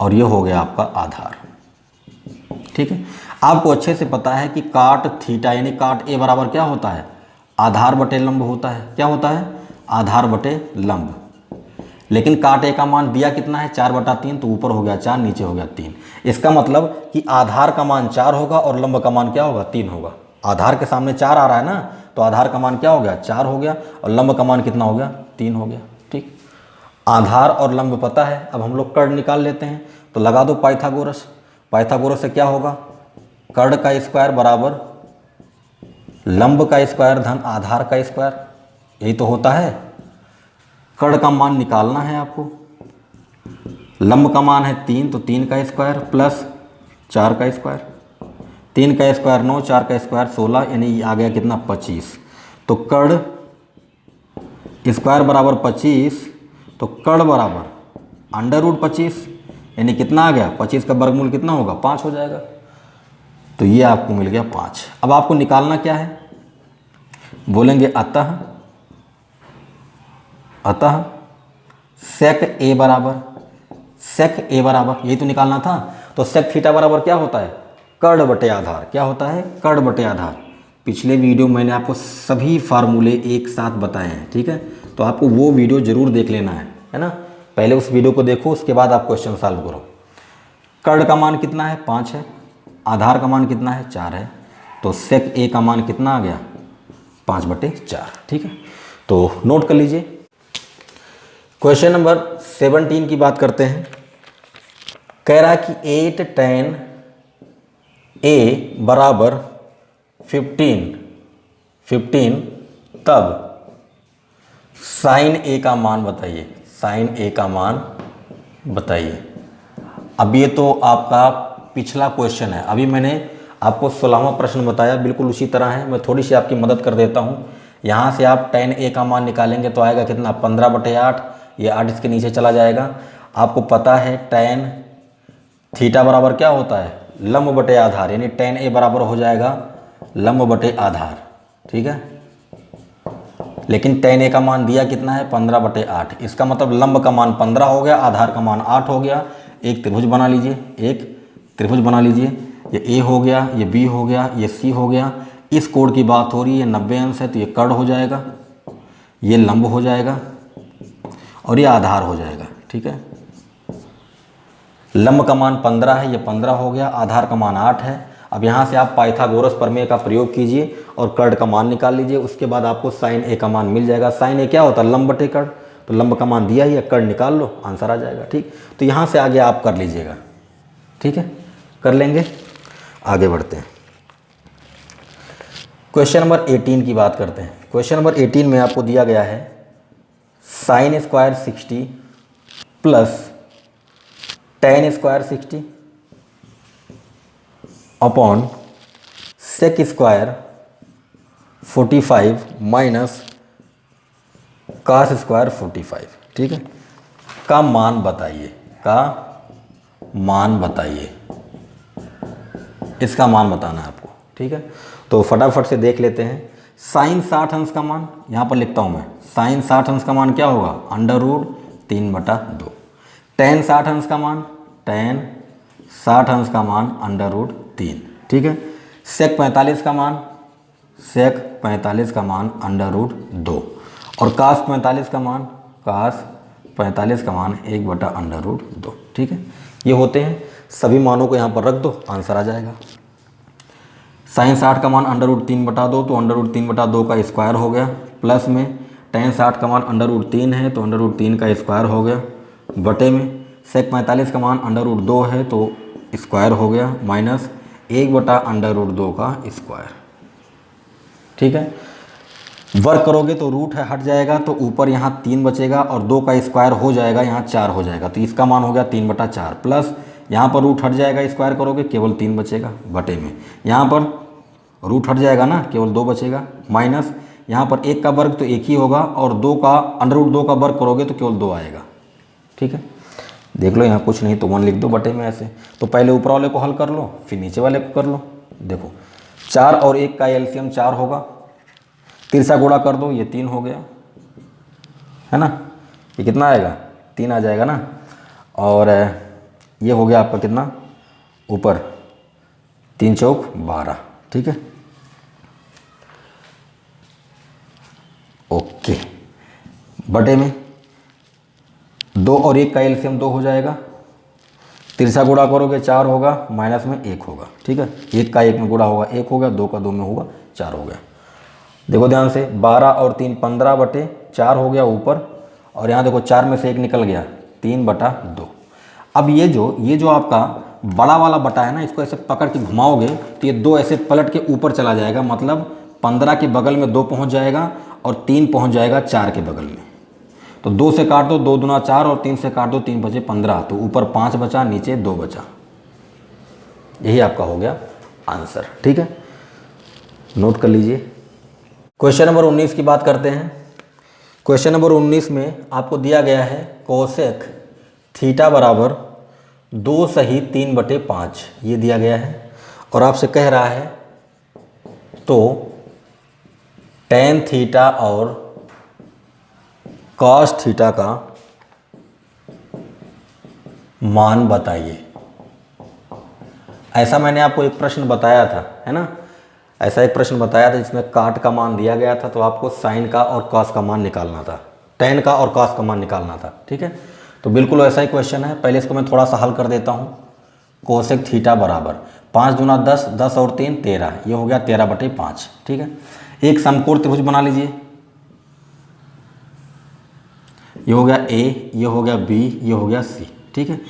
और ये हो गया आपका आधार। ठीक है, आपको अच्छे से पता है कि काट थीटा यानी काट ए बराबर क्या होता है? आधार बटे लंब होता है। क्या होता है? आधार बटे लंब। लेकिन काट ए का मान दिया कितना है? 4/3, तो ऊपर हो गया 4, नीचे हो गया 3। इसका मतलब कि आधार का मान 4 होगा और लंब का मान क्या होगा? 3 होगा। आधार के सामने 4 आ रहा है ना, तो आधार का मान क्या हो गया? 4 हो गया, और लंब का मान कितना हो गया? 3 हो गया। ठीक, आधार और लंब पता है। अब हम लोग कर्ण निकाल लेते हैं, तो लगा दो पाइथागोरस। पाइथागोरस से क्या होगा? कर्ण का स्क्वायर बराबर लंब का स्क्वायर धन आधार का स्क्वायर, यही तो होता है। कर्ण का मान निकालना है आपको। लंब का मान है 3, तो 3 का स्क्वायर प्लस 4 का स्क्वायर। 3 का स्क्वायर 9, 4 का स्क्वायर 16, यानी आ गया कितना? 25। तो कर्ण स्क्वायर बराबर 25, तो कर्ण बराबर √25, यानी कितना आ गया? 25 का वर्गमूल कितना होगा? 5 हो जाएगा। तो ये आपको मिल गया 5। अब आपको निकालना क्या है? बोलेंगे अतः सेक ए बराबर यही तो निकालना था। तो सेक थीटा बराबर क्या होता है? कर्ण बटे आधार। क्या होता है? कर्ण बटे आधार। पिछले वीडियो मैंने आपको सभी फार्मूले एक साथ बताए हैं। ठीक है, तो आपको वो वीडियो जरूर देख लेना है ना। पहले उस वीडियो को देखो, उसके बाद आप क्वेश्चन सॉल्व करो। कर्ण का मान कितना है? 5 है। आधार का मान कितना है? 4 है। तो सेक ए का मान कितना आ गया? 5/4। ठीक है, तो नोट कर लीजिए। क्वेश्चन नंबर 17 की बात करते हैं। कह रहा कि 8 tan a बराबर 15 तब साइन ए का मान बताइए। साइन ए का मान बताइए। अब ये तो आपका पिछला क्वेश्चन है। अभी मैंने आपको 16वां प्रश्न बताया बिल्कुल उसी तरह है, मैं थोड़ी सी आपकी मदद कर देता हूँ। यहाँ से आप tan A का मान निकालेंगे तो आएगा कितना 15/8, ये 8 इसके नीचे चला जाएगा। आपको पता है tan थीटा बराबर क्या होता है, लंब बटे आधार, यानी tan A बराबर हो जाएगा लंब बटे आधार, ठीक है। लेकिन tan A का मान दिया कितना है 15/8, इसका मतलब लंब का मान 15 हो गया, आधार का मान 8 हो गया। एक त्रिभुज बना लीजिए, एक त्रिभुज बना लीजिए, ये A हो गया, ये B हो गया, ये C हो गया। इस कोण की बात हो रही है, 90 अंश है, तो ये कर्ण हो जाएगा, ये लंब हो जाएगा और ये आधार हो जाएगा, ठीक है। लंब का मान 15 है, ये 15 हो गया, आधार का मान 8 है। अब यहाँ से आप पाइथागोरस प्रमेय का प्रयोग कीजिए और कर्ण का मान निकाल लीजिए, उसके बाद आपको साइन ए का मान मिल जाएगा। साइन ए क्या होता है, लंब बटे कर्ण, तो लंब का मान दिया ही है, कर्ण निकाल लो, आंसर आ जाएगा, ठीक। तो यहाँ से आगे आप कर लीजिएगा, ठीक है, कर लेंगे। आगे बढ़ते हैं, क्वेश्चन नंबर 18 की बात करते हैं। क्वेश्चन नंबर 18 में आपको दिया गया है sine square 60 plus tan square 60 upon sec square 45 minus cos square 45, ठीक है, का मान बताइए, का मान बताइए, इसका मान बताना है आपको, ठीक है। तो फटाफट से देख लेते हैं। साइन 60 अंश का मान यहाँ पर लिखता हूँ मैं, साइन 60 अंश का मान क्या होगा, √3/2। tan 60 अंश का मान, tan 60 अंश का मान √3, ठीक है। सेक 45 का मान, सेक 45 का मान √2 और कास 45 का मान, कास 45 का मान 1/√2, ठीक है। ये होते हैं, सभी मानों को यहाँ पर रख दो, आंसर आ जाएगा। साइन 60 का मान √3/2, तो √3/2 का स्क्वायर हो गया, प्लस में tan 60 का मान √3 है, तो √3 का स्क्वायर हो गया, बटे में सेक 45 का मान √2 है, तो स्क्वायर हो गया, माइनस 1/√2 का स्क्वायर, ठीक है। वर्क करोगे तो रूट है हट जाएगा, तो ऊपर यहाँ 3 बचेगा और 2 का स्क्वायर हो जाएगा, यहाँ 4 हो जाएगा, तो इसका मान हो गया 3/4, प्लस यहाँ पर रूट हट जाएगा, स्क्वायर करोगे केवल 3 बचेगा, बटे में यहाँ पर रूट हट जाएगा ना, केवल 2 बचेगा, माइनस यहाँ पर 1 का वर्ग तो 1 ही होगा और 2 का √2 का वर्ग करोगे तो केवल 2 आएगा, ठीक है। देख लो यहाँ कुछ नहीं तो 1 लिख दो बटे में ऐसे। तो पहले ऊपर वाले को हल कर लो, फिर नीचे वाले को कर लो। देखो 4 और 1 का एलसीएम 4 होगा, तिरछा गुणा कर दो, ये 3 हो गया, है ना। ये कितना आएगा, 3 आ जाएगा ना। और ये हो गया आपका कितना, ऊपर 3 चौक 12, ठीक है, ओके। बटे में 2 और 1 का एलसीएम 2 हो जाएगा, तिरछा गुणा करोगे 4 होगा, माइनस में 1 होगा, ठीक है। 1 का 1 में गुणा होगा 1 हो गया, 2 का 2 में होगा 4 हो गया। देखो ध्यान से, 12 और 3 15/4 हो गया ऊपर, और यहाँ देखो 4 में से 1 निकल गया, 3/2। अब ये जो आपका बड़ा वाला बटा है ना, इसको ऐसे पकड़ के घुमाओगे तो ये 2 ऐसे पलट के ऊपर चला जाएगा, मतलब 15 के बगल में 2 पहुँच जाएगा और 3 पहुँच जाएगा 4 के बगल में। तो 2 से काट दो, 2 दूना 4 और 3 से काट दो, 3 बचे 15, तो ऊपर 5 बचा, नीचे 2 बचा। यही आपका हो गया आंसर, ठीक है, नोट कर लीजिए। क्वेश्चन नंबर 19 की बात करते हैं। क्वेश्चन नंबर 19 में आपको दिया गया है कोसेक थीटा बराबर 2-3/5, ये दिया गया है, और आपसे कह रहा है तो tan थीटा और cos थीटा का मान बताइए। ऐसा मैंने आपको एक प्रश्न बताया था, है ना, ऐसा एक प्रश्न बताया था जिसमें काट का मान दिया गया था, तो आपको साइन का और कॉस का मान निकालना था, टेन का और कॉस का मान निकालना था, ठीक है। तो बिल्कुल ऐसा ही क्वेश्चन है। पहले इसको मैं थोड़ा सा हल कर देता हूँ। कोसेक थीटा बराबर 5 दूना 10, 10 और 3 13, ये हो गया 13/5, ठीक है। एक समकोण त्रिभुज बना लीजिए, ये हो गया A, ये हो गया B, ये हो गया C, ठीक है।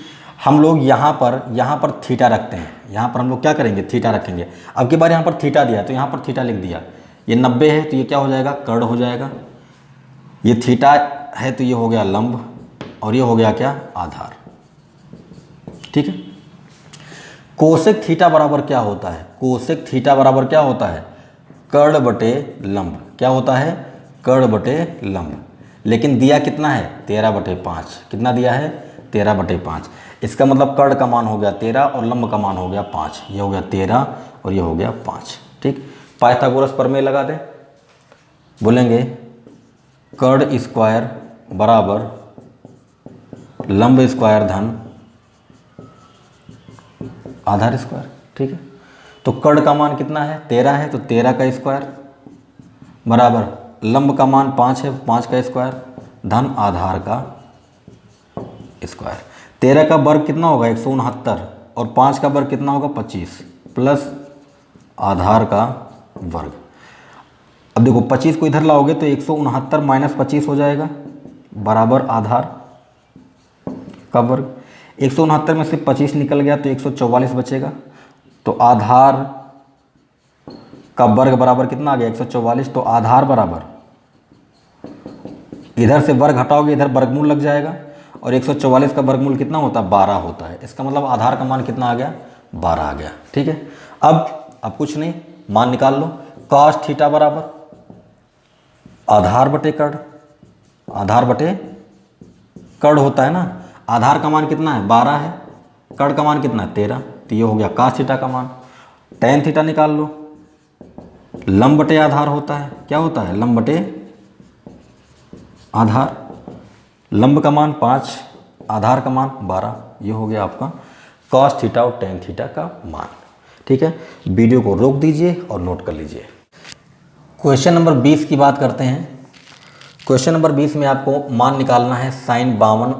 हम लोग यहाँ पर थीटा रखते हैं, यहाँ पर हम लोग क्या करेंगे, थीटा रखेंगे। अब की बार यहाँ पर थीटा दिया तो यहाँ पर थीटा लिख दिया। ये 90 है तो ये क्या हो जाएगा, कर्ण हो जाएगा। ये थीटा है तो ये हो गया लंब, और ये हो गया क्या, आधार, ठीक है। कोसेक थीटा बराबर क्या होता है? कोसेक थीटा बराबर क्या होता है? कर्ण बटे लंब। क्या होता है? कर्ण बटे लंब। लेकिन दिया कितना है? 13/5। कितना दिया है? 13/5। इसका मतलब कर्ण का मान हो गया 13 और लंब का मान हो गया 5। ये हो गया 13 और ये हो गया 5। ठीक, पाइथागोरस प्रमेय लगा दें। बोलेंगे कर्ण स्क्वायर बराबर लंब स्क्वायर धन आधार स्क्वायर। ठीक है, तो कर्ण का मान कितना है? 13 है, तो 13 का स्क्वायर बराबर लंब का मान 5 है, 5 का स्क्वायर धन आधार का स्क्वायर। 13 का वर्ग कितना होगा? 169 और 5 का वर्ग कितना होगा? 25 प्लस आधार का वर्ग। अब देखो 25 को इधर लाओगे तो 169 माइनस 25 हो जाएगा बराबर आधार का वर्ग। 169 में से 25 निकल गया तो 144 बचेगा, तो आधार का वर्ग बराबर कितना आ गया? 144। तो आधार बराबर, इधर से वर्ग हटाओगे इधर वर्गमूल लग जाएगा, और 144 का वर्गमूल कितना होता है? 12 होता है। इसका मतलब आधार का मान कितना आ गया? 12 आ गया। ठीक है, अब कुछ नहीं, मान निकाल लो। कॉस थीटा बराबर आधार बटे कर्ण, आधार बटे कर्ण होता है ना। आधार का मान कितना है? 12 है, कर्ण का मान कितना है? 13, तो ये हो गया कॉस थीटा का मान। टेन थीटा निकाल लो। लंब बटे आधार होता है। क्या होता है? लंब बटे आधार। लंब का मान 5, आधार का मान 12। ये हो गया आपका कॉस थीटा और टेन थीटा का मान। ठीक है, वीडियो को रोक दीजिए और नोट कर लीजिए। क्वेश्चन नंबर 20 की बात करते हैं। क्वेश्चन नंबर 20 में आपको मान निकालना है sine 52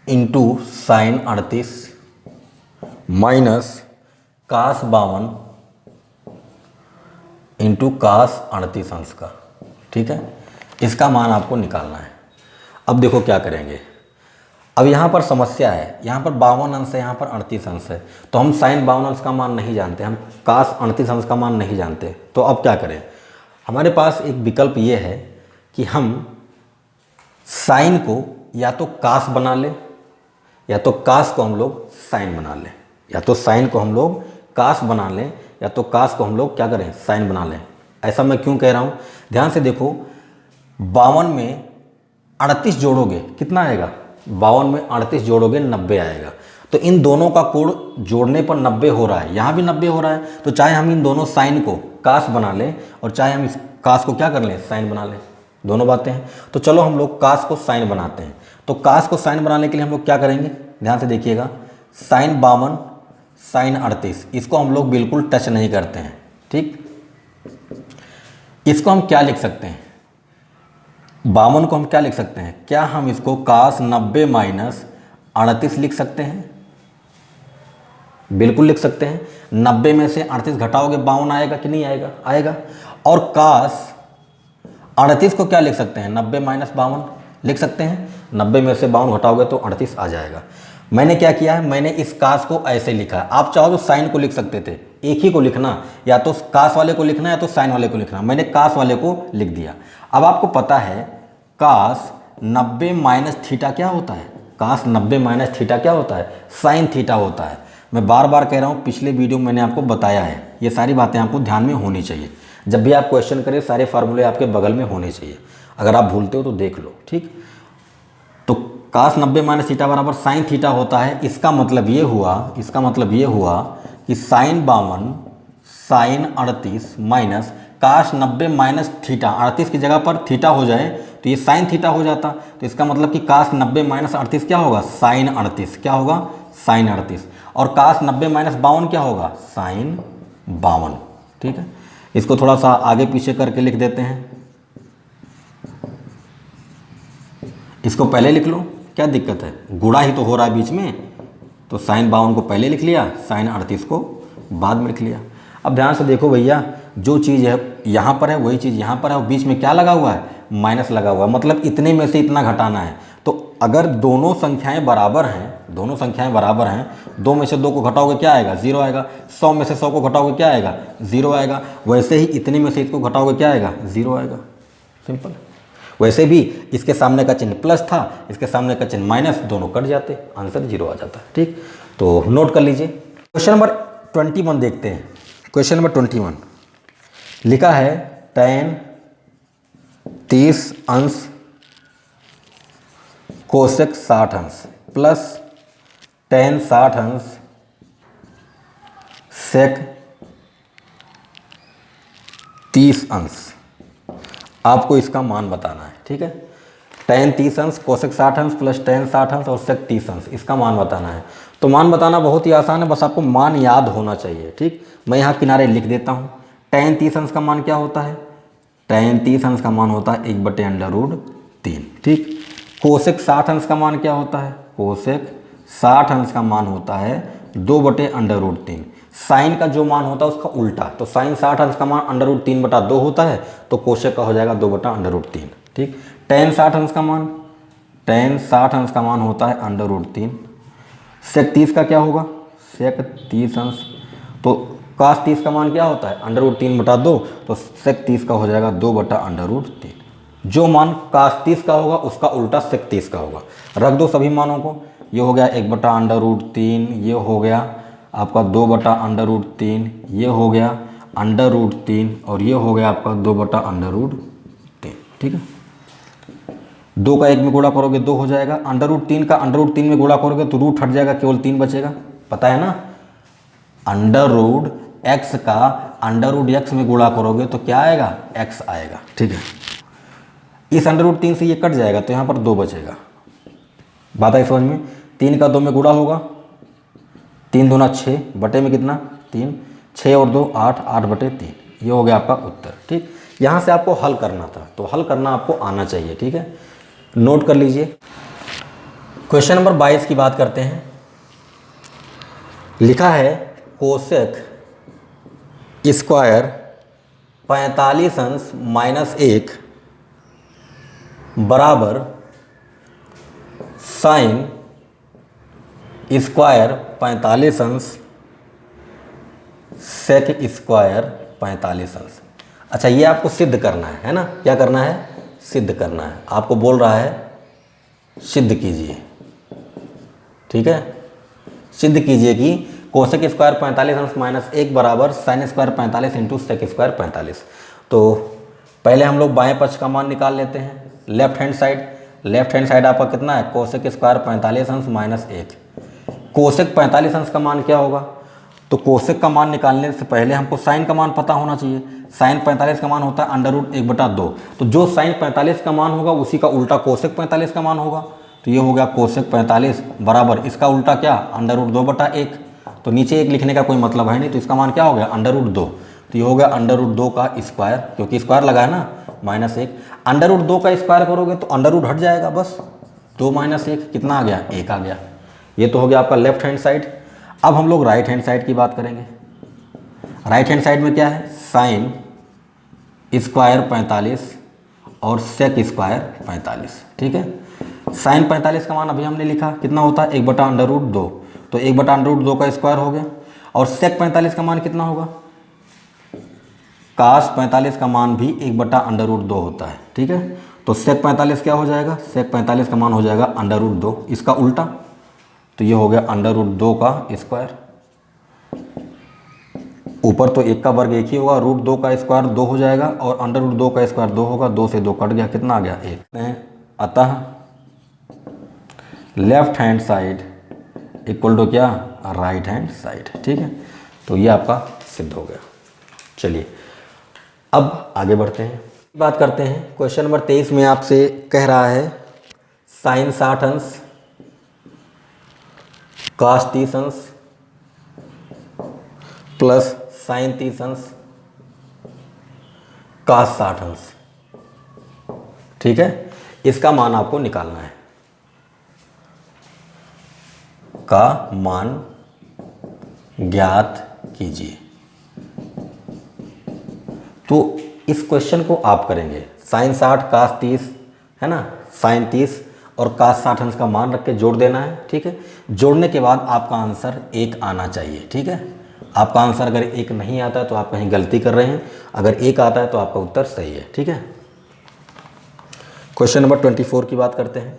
into sine 38 minus cos 52 into cos 38 अंश का। ठीक है, इसका मान आपको निकालना है। अब देखो क्या करेंगे। अब यहाँ पर समस्या है, यहाँ पर 52 अंश है, यहाँ पर 38 अंश है, तो हम साइन 52 अंश का मान नहीं जानते, हम कास 38 अंश का मान नहीं जानते। तो अब क्या करें? हमारे पास एक विकल्प ये है कि हम साइन को या तो कास बना लें, या तो कास को हम लोग साइन बना लें, या तो साइन को हम लोग कास बना लें, या तो कास को हम लोग क्या करें? साइन बना लें। ऐसा मैं क्यों कह रहा हूँ? ध्यान से देखो, 52 में 38 जोड़ोगे कितना आएगा? 52 में 38 जोड़ोगे 90 आएगा। तो इन दोनों का कोण जोड़ने पर 90 हो रहा है, यहाँ भी 90 हो रहा है। तो चाहे हम इन दोनों साइन को कास बना लें और चाहे हम इस कास को क्या कर लें? साइन बना लें, दोनों बातें हैं। तो चलो हम लोग कास को साइन बनाते हैं। तो कास को साइन बनाने के लिए हम लोग क्या करेंगे? ध्यान से देखिएगा, साइन 52 साइन 38, इसको हम लोग बिल्कुल टच नहीं करते हैं। ठीक, इसको हम क्या लिख सकते हैं? 52 को हम क्या लिख सकते हैं? क्या हम इसको कास 90 माइनस 38 लिख सकते हैं? बिल्कुल लिख सकते हैं। 90 में से 38 घटाओगे 52 आएगा कि नहीं आएगा? आएगा। और कास 38 को क्या लिख सकते हैं? 90 माइनस 52 लिख सकते हैं। 90 में से 52 घटाओगे तो 38 आ जाएगा। मैंने क्या किया है? मैंने इस कास को ऐसे लिखा है। आप चाहो तो साइन को लिख सकते थे, एक ही को लिखना, या तो कास वाले को लिखना या तो साइन वाले को लिखना। मैंने कास वाले को लिख दिया। अब आपको पता है कास 90 माइनस थीटा क्या होता है? कास 90 माइनस थीटा क्या होता है? साइन थीटा होता है। मैं बार बार कह रहा हूँ, पिछले वीडियो में मैंने आपको बताया है। ये सारी बातें आपको ध्यान में होनी चाहिए। जब भी आप क्वेश्चन करें सारे फार्मूले आपके बगल में होने चाहिए। अगर आप भूलते हो तो देख लो। ठीक, तो कास 90 माइनस थीटा बराबर साइन थीटा होता है। इसका मतलब ये हुआ कि साइन 52 साइन 38 माइनस काश 90 माइनस थीटा, 38 की जगह पर थीटा हो जाए तो ये साइन थीटा हो जाता। तो इसका मतलब कि काश 90 माइनस 38 क्या होगा? साइन 38। क्या होगा? साइन 38। और काश 90 माइनस 52 क्या होगा? साइन 52। ठीक है, इसको थोड़ा सा आगे पीछे करके लिख देते हैं। इसको पहले लिख लो, क्या दिक्कत है? गुणा ही तो हो रहा है बीच में, तो साइन 52 को पहले लिख लिया, साइन 38 को बाद में लिख लिया। अब ध्यान से देखो भैया, जो चीज़ है यहाँ पर है वही चीज़ यहाँ पर है, और बीच में क्या लगा हुआ है? माइनस लगा हुआ है। मतलब इतने में से इतना घटाना है। तो अगर दोनों संख्याएं बराबर हैं, 2 में से 2 को घटाओगे क्या आएगा? 0 आएगा। 100 में से 100 को घटाओगे क्या आएगा? 0 आएगा। वैसे ही इतने में से इसको घटाओगे क्या आएगा? 0 आएगा। सिंपल। वैसे भी इसके सामने का चिन्ह प्लस था, इसके सामने का चिन्ह माइनस, दोनों कट जाते, आंसर 0 आ जाता। ठीक, तो नोट कर लीजिए। क्वेश्चन नंबर 21 देखते हैं। क्वेश्चन नंबर 21 लिखा है tan 30 अंश कोसेक 60 अंश प्लस tan 60 अंश सेक 30 अंश। आपको इसका मान बताना है, ठीक है। tan 30 अंश कोसेक 60 अंश प्लस tan 60 अंश और सेक 30 अंश, इसका मान बताना है। तो मान बताना बहुत ही आसान है, बस आपको मान याद होना चाहिए, ठीक। मैं यहाँ किनारे लिख देता हूँ। tan 30 अंश का मान क्या होता है? tan 30 अंश का मान होता है 1/√3, ठीक। कोसेक 60 अंश का मान क्या होता है? कोसेक 60 अंश का मान होता है 2/√3। साइन का जो मान होता है उसका उल्टा, तो साइन 60 अंश का मान √3/2 होता है, तो कोसेक का हो जाएगा 2/√3, ठीक। tan 60 अंश का मान, tan 60 अंश का मान होता है √3। सेक 30 का क्या होगा? सेक 30 अंश, तो कास 30 का मान क्या होता है? √3/2, तो सेक 30 का हो जाएगा 2/√3। जो मान कास 30 का होगा उसका उल्टा सेक 30 का होगा। रख दो सभी मानों को। ये हो गया 1/√3, ये हो गया आपका 2/√3, ये हो गया √3 और ये हो गया आपका 2/√3, ठीक है। 2 का 1 में गुणा करोगे 2 हो जाएगा। √3 का √3 में गुणा करोगे तो रूट हट जाएगा, केवल 3 बचेगा, पता है ना। √x का √x में गुणा करोगे तो क्या आएगा? x आएगा, ठीक है। इस √3 से ये कट जाएगा तो यहाँ पर 2 बचेगा। बात आई समझ में? 3 का 2 में गुणा होगा, 3 दूना 6, बटे में कितना? 3, 6 और 2 8, 8/3। ये हो गया आपका उत्तर, ठीक। यहाँ से आपको हल करना था, तो हल करना आपको आना चाहिए, ठीक है। नोट कर लीजिए। क्वेश्चन नंबर 22 की बात करते हैं। लिखा है कोसेक स्क्वायर 45 अंश -1 बराबर साइन स्क्वायर 45 अंश सेक स्क्वायर 45 अंश। अच्छा, ये आपको सिद्ध करना है ना? क्या करना है? सिद्ध करना है। आपको बोल रहा है सिद्ध कीजिए, ठीक है। सिद्ध कीजिए कि कोसेक स्क्वायर 45 अंश -1 बराबर sine square 45 into sec square 45। तो पहले हम लोग बाएं पक्ष का मान निकाल लेते हैं। लेफ्ट हैंड साइड आपका कितना है? कोसेक स्क्वायर 45 अंश -1। कोसेक 45 अंश का मान क्या होगा? तो कोसेक का मान निकालने से पहले हमको साइन का मान पता होना चाहिए। साइन 45 का मान होता है √1/2। तो जो साइन 45 का मान होगा उसी का उल्टा कोसेक 45 का मान होगा। तो ये हो गया कोसेक 45 बराबर इसका उल्टा क्या? √2/1। तो नीचे 1 लिखने का कोई मतलब है नहीं, तो इसका मान क्या हो गया? √2। तो ये हो गया √2 का स्क्वायर, क्योंकि स्क्वायर लगा है ना, -1। √2 का स्क्वायर करोगे तो अंडर हट जाएगा, बस 2 - 1 कितना आ गया? 1 आ गया। ये तो हो गया आपका लेफ्ट हैंड साइड। अब हम लोग राइट हैंड साइड की बात करेंगे। राइट हैंड साइड में क्या है? साइन स्क्वायर 45 और सेक स्क्वायर 45, ठीक है। साइन 45 का मान अभी हमने लिखा, कितना होता है? 1/√2। तो 1/√2 का स्क्वायर हो गया। और सेक 45 का मान कितना होगा? कास 45 का मान भी 1/√2 होता है, ठीक है। तो सेक 45 क्या हो जाएगा? सेक 45 का मान हो जाएगा √2, इसका उल्टा। तो ये हो गया √2 का स्क्वायर। ऊपर तो 1 का वर्ग 1 ही होगा, √2 का स्क्वायर 2 हो जाएगा और √2 का स्क्वायर 2 होगा। 2 से 2 कट गया, कितना आ गया? 1। अतः left hand side equal to क्या? राइट हैंड साइड, ठीक है। तो ये आपका सिद्ध हो गया। चलिए अब आगे बढ़ते हैं, बात करते हैं। क्वेश्चन नंबर 23 में आपसे कह रहा है साइन 60 अंश कास 30 अंश प्लस साइन 30 अंश कास 60 अंश, ठीक है। इसका मान आपको निकालना है। का मान ज्ञात कीजिए। तो इस क्वेश्चन को आप करेंगे साइन 60 कास 30 है ना, साइन 30 और कास 60 अंश का मान रख के जोड़ देना है, ठीक है। जोड़ने के बाद आपका आंसर 1 आना चाहिए, ठीक है। आपका आंसर अगर 1 नहीं आता है तो आप कहीं गलती कर रहे हैं, अगर 1 आता है तो आपका उत्तर सही है, ठीक है। क्वेश्चन नंबर 24 की बात करते हैं।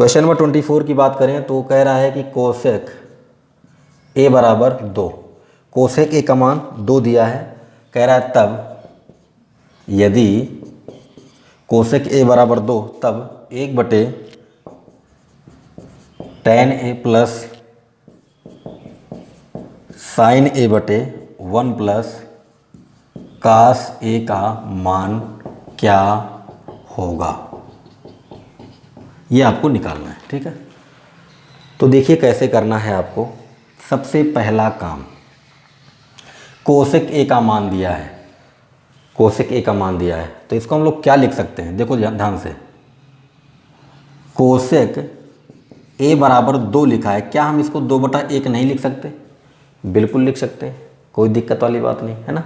क्वेश्चन नंबर 24 की बात करें तो कह रहा है कि कोसेक ए बराबर 2, कोसेक ए का मान 2 दिया है। कह रहा है तब यदि कोसेक ए बराबर 2 तब 1/tan ए प्लस साइन ए बटे 1 प्लस कास ए का मान क्या होगा, ये आपको निकालना है। ठीक है, तो देखिए कैसे करना है आपको। सबसे पहला काम, कोसेक ए का मान दिया है, कोसेक ए का मान दिया है, तो इसको हम लोग क्या लिख सकते हैं, देखो ध्यान से। कोसेक ए बराबर 2 लिखा है, क्या हम इसको 2/1 नहीं लिख सकते? बिल्कुल लिख सकते हैं, कोई दिक्कत वाली बात नहीं है ना,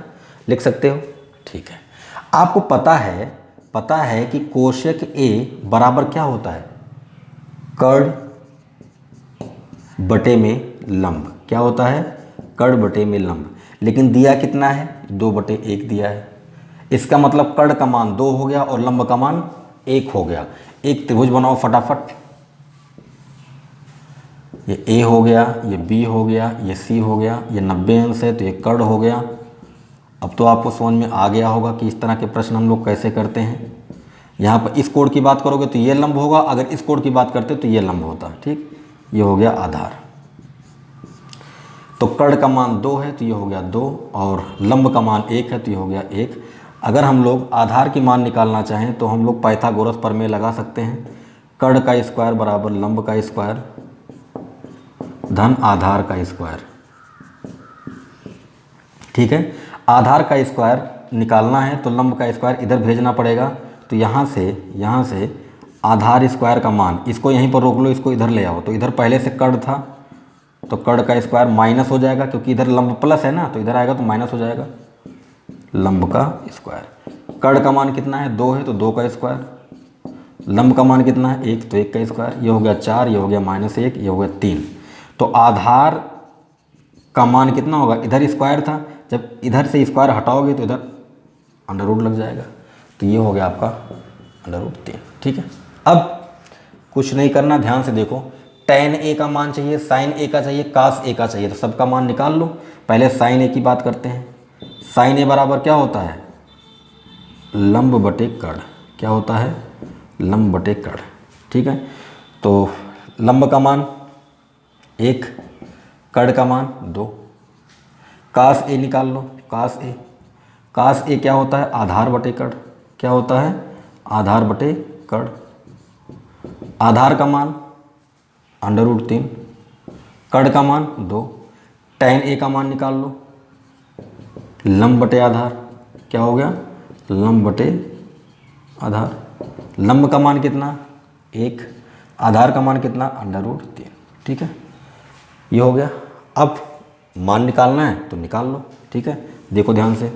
लिख सकते हो। ठीक है, आपको पता है कि कोसेक ए बराबर क्या होता है, कर्ण बटे में लंब। क्या होता है, कर्ण बटे में लंब। लेकिन दिया कितना है, 2/1 दिया है। इसका मतलब कर्ण का मान 2 हो गया और लंब का मान 1 हो गया। एक त्रिभुज बनाओ फटाफट, ये ए हो गया, ये बी हो गया, ये सी हो गया, ये 90 अंश है तो ये कर्ण हो गया। अब तो आपको समझ में आ गया होगा कि इस तरह के प्रश्न हम लोग कैसे करते हैं। यहाँ पर इस कोण की बात करोगे तो ये लंब होगा, अगर इस कोण की बात करते तो ये लंब होता। ठीक, ये हो गया आधार। तो कर्ण का मान 2 है तो ये हो गया 2 और लंब का मान 1 है तो ये हो गया 1। अगर हम लोग आधार की मान निकालना चाहें तो हम लोग पाइथागोरस प्रमेय लगा सकते हैं। कर्ण का स्क्वायर बराबर लंब का स्क्वायर धन आधार का स्क्वायर। ठीक है, आधार का स्क्वायर निकालना है तो लंब का स्क्वायर इधर भेजना पड़ेगा। तो यहाँ से आधार स्क्वायर का मान, इसको यहीं पर रोक लो, इसको इधर ले आओ। तो इधर पहले से कर्ण था तो कर्ण का स्क्वायर माइनस हो जाएगा, क्योंकि इधर लंब प्लस है ना, तो इधर आएगा तो माइनस हो जाएगा लंब का स्क्वायर। कर्ण का मान कितना है, 2 है तो 2 का स्क्वायर। लंब का मान कितना है, 1 तो 1 का स्क्वायर। ये हो गया 4, ये हो गया -1, ये हो गया 3। तो आधार का मान कितना होगा, इधर स्क्वायर था, जब इधर से स्क्वायर हटाओगे तो इधर अंडर रूट लग जाएगा। तो ये हो गया आपका √3। ठीक है, अब कुछ नहीं करना, ध्यान से देखो। tan ए का मान चाहिए, साइन ए का चाहिए, कास ए का चाहिए, तो सबका मान निकाल लो। पहले साइन ए की बात करते हैं। साइन ए बराबर क्या होता है, लंब बटे कर्ण। क्या होता है, लंब बटे कर्ण। ठीक है, तो लंब का मान 1, कर्ण का मान 2। कास ए निकाल लो, कास ए क्या होता है, आधार बटे कर्ण। क्या होता है, आधार बटे कर्ण। आधार का मान √3, कर्ण का मान 2। tan ए का मान निकाल लो, लंब बटे आधार। क्या हो गया, लंब बटे आधार। लंब का मान कितना, 1, आधार का मान कितना, √3। ठीक है, ये हो गया। अब मान निकालना है तो निकाल लो। ठीक है, देखो ध्यान से,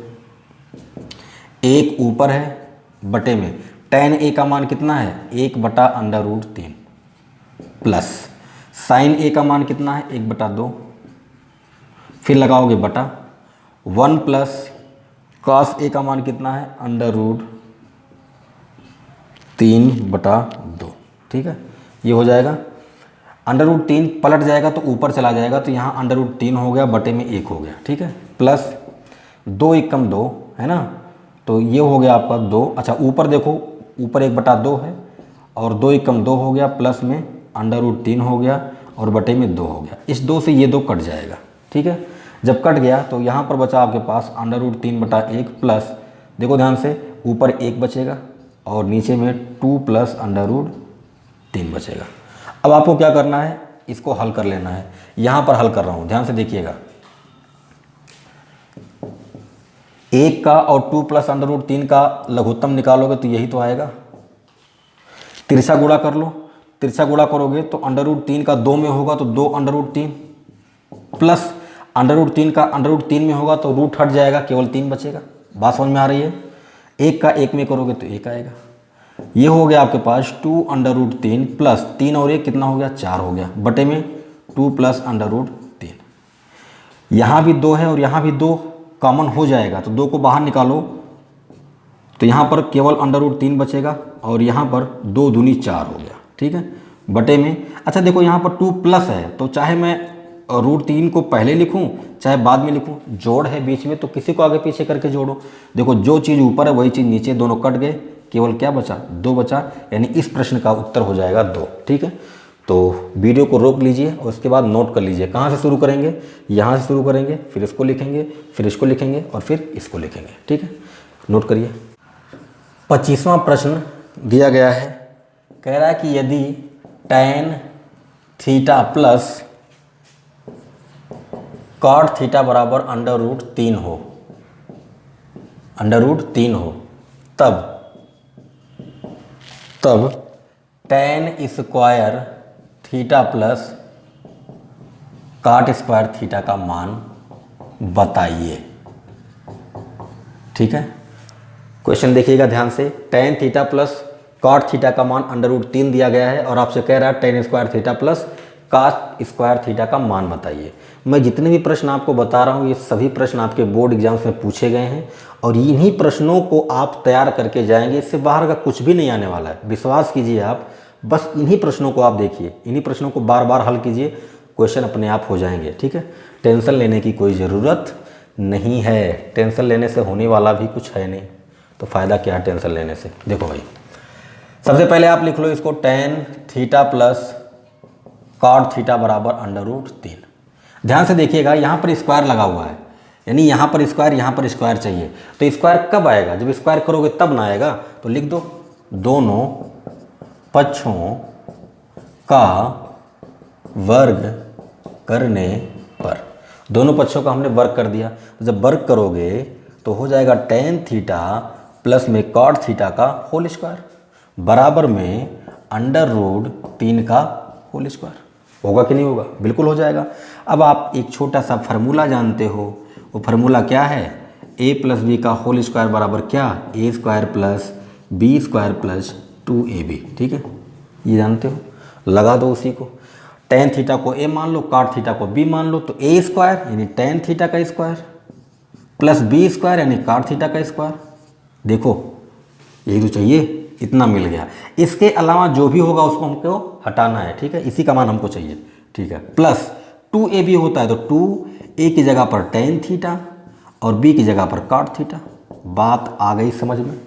1 ऊपर है बटे में tan ए का मान कितना है, 1/√3 प्लस साइन ए का मान कितना है, 1/2, फिर लगाओगे बटा 1 प्लस कॉस ए का मान कितना है, √3/2। ठीक है, ये हो जाएगा। √3 पलट जाएगा तो ऊपर चला जाएगा, तो यहाँ √3 हो गया, बटे में 1 हो गया। ठीक है, प्लस 2 एकम 2 है ना, तो ये हो गया आपका 2। अच्छा, ऊपर देखो, ऊपर 1/2 है और 2 एकम 2 हो गया, प्लस में √3 हो गया और बटे में 2 हो गया। इस 2 से ये 2 कट जाएगा। ठीक है, जब कट गया तो यहाँ पर बचा आपके पास √3/1 प्लस, देखो ध्यान से, ऊपर 1 बचेगा और नीचे में 2 प्लस √3 बचेगा। अब आपको क्या करना है, इसको हल कर लेना है। यहाँ पर हल कर रहा हूँ, ध्यान से देखिएगा। 1 का और 2 प्लस √3 का लघुत्तम निकालोगे तो यही तो आएगा। तिरछा गुणा कर लो, तिरछा गुणा करोगे तो √3 का 2 में होगा तो 2 प्लस √3 का √3 में होगा तो रूट हट जाएगा, केवल 3 बचेगा। बात समझ में आ रही है। 1 का 1 में करोगे तो 1 आएगा। ये हो गया आपके पास 2 प्लस 3 और 1 कितना हो गया, 4 हो गया, बटे में 2 प्लस √3। यहाँ भी 2 है और यहाँ भी 2 कॉमन हो जाएगा, तो 2 को बाहर निकालो तो यहाँ पर केवल √3 बचेगा और यहाँ पर 2 दूनी 4 हो गया। ठीक है, बटे में, अच्छा देखो यहाँ पर 2 प्लस है तो चाहे मैं √3 को पहले लिखूँ चाहे बाद में लिखूँ, जोड़ है बीच में तो किसी को आगे पीछे करके जोड़ो। देखो जो चीज़ ऊपर है वही चीज़ नीचे, दोनों कट गए, केवल क्या बचा, 2 बचा, यानी इस प्रश्न का उत्तर हो जाएगा 2। ठीक है, तो वीडियो को रोक लीजिए और उसके बाद नोट कर लीजिए। कहाँ से शुरू करेंगे, यहाँ से शुरू करेंगे, फिर इसको लिखेंगे, फिर इसको लिखेंगे और फिर इसको लिखेंगे। ठीक है, नोट करिए। 25वां प्रश्न दिया गया है, कह रहा है कि यदि tan theta plus cot theta बराबर √3 हो, √3 हो, तब tan square theta plus cot square theta का मान बताइए। ठीक है, क्वेश्चन देखिएगा ध्यान से। tan theta plus cot theta का मान √3 दिया गया है और आपसे कह रहा है tan square theta plus cot square theta का मान बताइए। मैं जितने भी प्रश्न आपको बता रहा हूँ ये सभी प्रश्न आपके बोर्ड एग्जाम्स में पूछे गए हैं और इन्हीं प्रश्नों को आप तैयार करके जाएंगे, इससे बाहर का कुछ भी नहीं आने वाला है। विश्वास कीजिए आप, बस इन्हीं प्रश्नों को आप देखिए, इन्हीं प्रश्नों को बार बार हल कीजिए, क्वेश्चन अपने आप हो जाएंगे। ठीक है, टेंशन लेने की कोई ज़रूरत नहीं है, टेंशन लेने से होने वाला भी कुछ है नहीं, तो फ़ायदा क्या है टेंशन लेने से। देखो भाई, सबसे पहले आप लिख लो इसको, tan theta plus cot theta बराबर √3। ध्यान से देखिएगा, यहाँ पर स्क्वायर लगा हुआ है, यानी यहाँ पर स्क्वायर चाहिए, तो स्क्वायर कब आएगा, जब स्क्वायर करोगे तब ना आएगा। तो लिख दो, दोनों पक्षों का वर्ग करने पर, दोनों पक्षों का हमने वर्ग कर दिया, जब वर्ग करोगे तो हो जाएगा tan थीटा प्लस में cot थीटा का होल स्क्वायर बराबर में √3 का होल स्क्वायर। होगा कि नहीं होगा, बिल्कुल हो जाएगा। अब आप एक छोटा सा फार्मूला जानते हो, वो फार्मूला क्या है, a प्लस बी का होल स्क्वायर बराबर क्या, a square plus B square plus 2ab। ठीक है, ये जानते हो, लगा दो उसी को। tan थीटा को a मान लो, cot थीटा को b मान लो, तो a स्क्वायर यानी tan थीटा का स्क्वायर प्लस b स्क्वायर यानी cot थीटा का स्क्वायर। देखो यही तो चाहिए, इतना मिल गया। इसके अलावा जो भी होगा उसको हमको हटाना है। ठीक है, इसी का मान हमको चाहिए। ठीक है, प्लस 2ab होता है तो 2a की जगह पर tan थीटा और b की जगह पर cot थीटा। बात आ गई समझ में,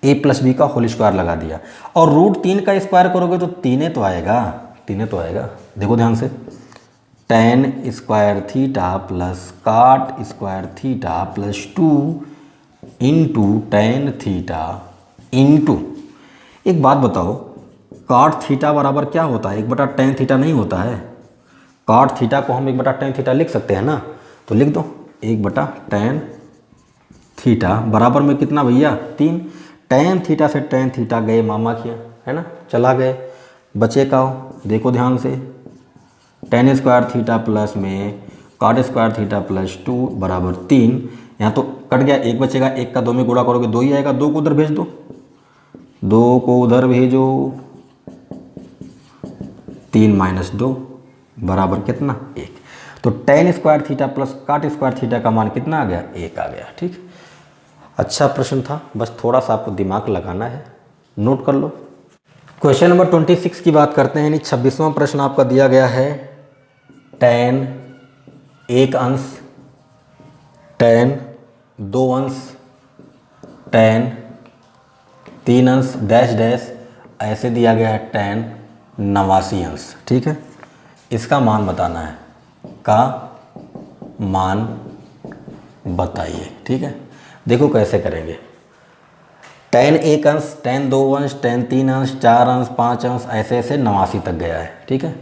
a प्लस बी का होल स्क्वायर लगा दिया और √3 का स्क्वायर करोगे तो 3 तो आएगा, 3 तो आएगा। देखो ध्यान से, tan square theta plus cot square theta plus 2 into tan theta into, एक बात बताओ, cot थीटा बराबर क्या होता है, 1/tan थीटा नहीं होता है। cot थीटा को हम 1/tan थीटा लिख सकते हैं ना, तो लिख दो 1/tan थीटा बराबर में कितना भैया, 3। tan थीटा से tan थीटा गए मामा किया है ना, चला गए, बचे का देखो ध्यान से, tan स्क्वायर थीटा प्लस में cot स्क्वायर थीटा प्लस 2 बराबर 3। यहाँ तो कट गया, 1 बचेगा, 1 का 2 में गुणा करोगे 2 ही आएगा, 2 को उधर भेज दो, 2 को उधर भेजो, 3 - 2 बराबर कितना, 1। तो tan square theta plus cot square theta का मान कितना आ गया, 1 आ गया। ठीक, अच्छा प्रश्न था, बस थोड़ा सा आपको दिमाग लगाना है, नोट कर लो। क्वेश्चन नंबर 26 की बात करते हैं, यानी 26वां प्रश्न आपका दिया गया है, tan 1 अंश, tan 2 अंश, tan 3 अंश डैश डैश, ऐसे दिया गया है tan 89 अंश। ठीक है, इसका मान बताना है, का मान बताइए। ठीक है, देखो कैसे करेंगे, tan 1 अंश, tan 2 अंश, tan 3 अंश, 4 अंश, 5 अंश, ऐसे ऐसे 89 तक गया है। ठीक है,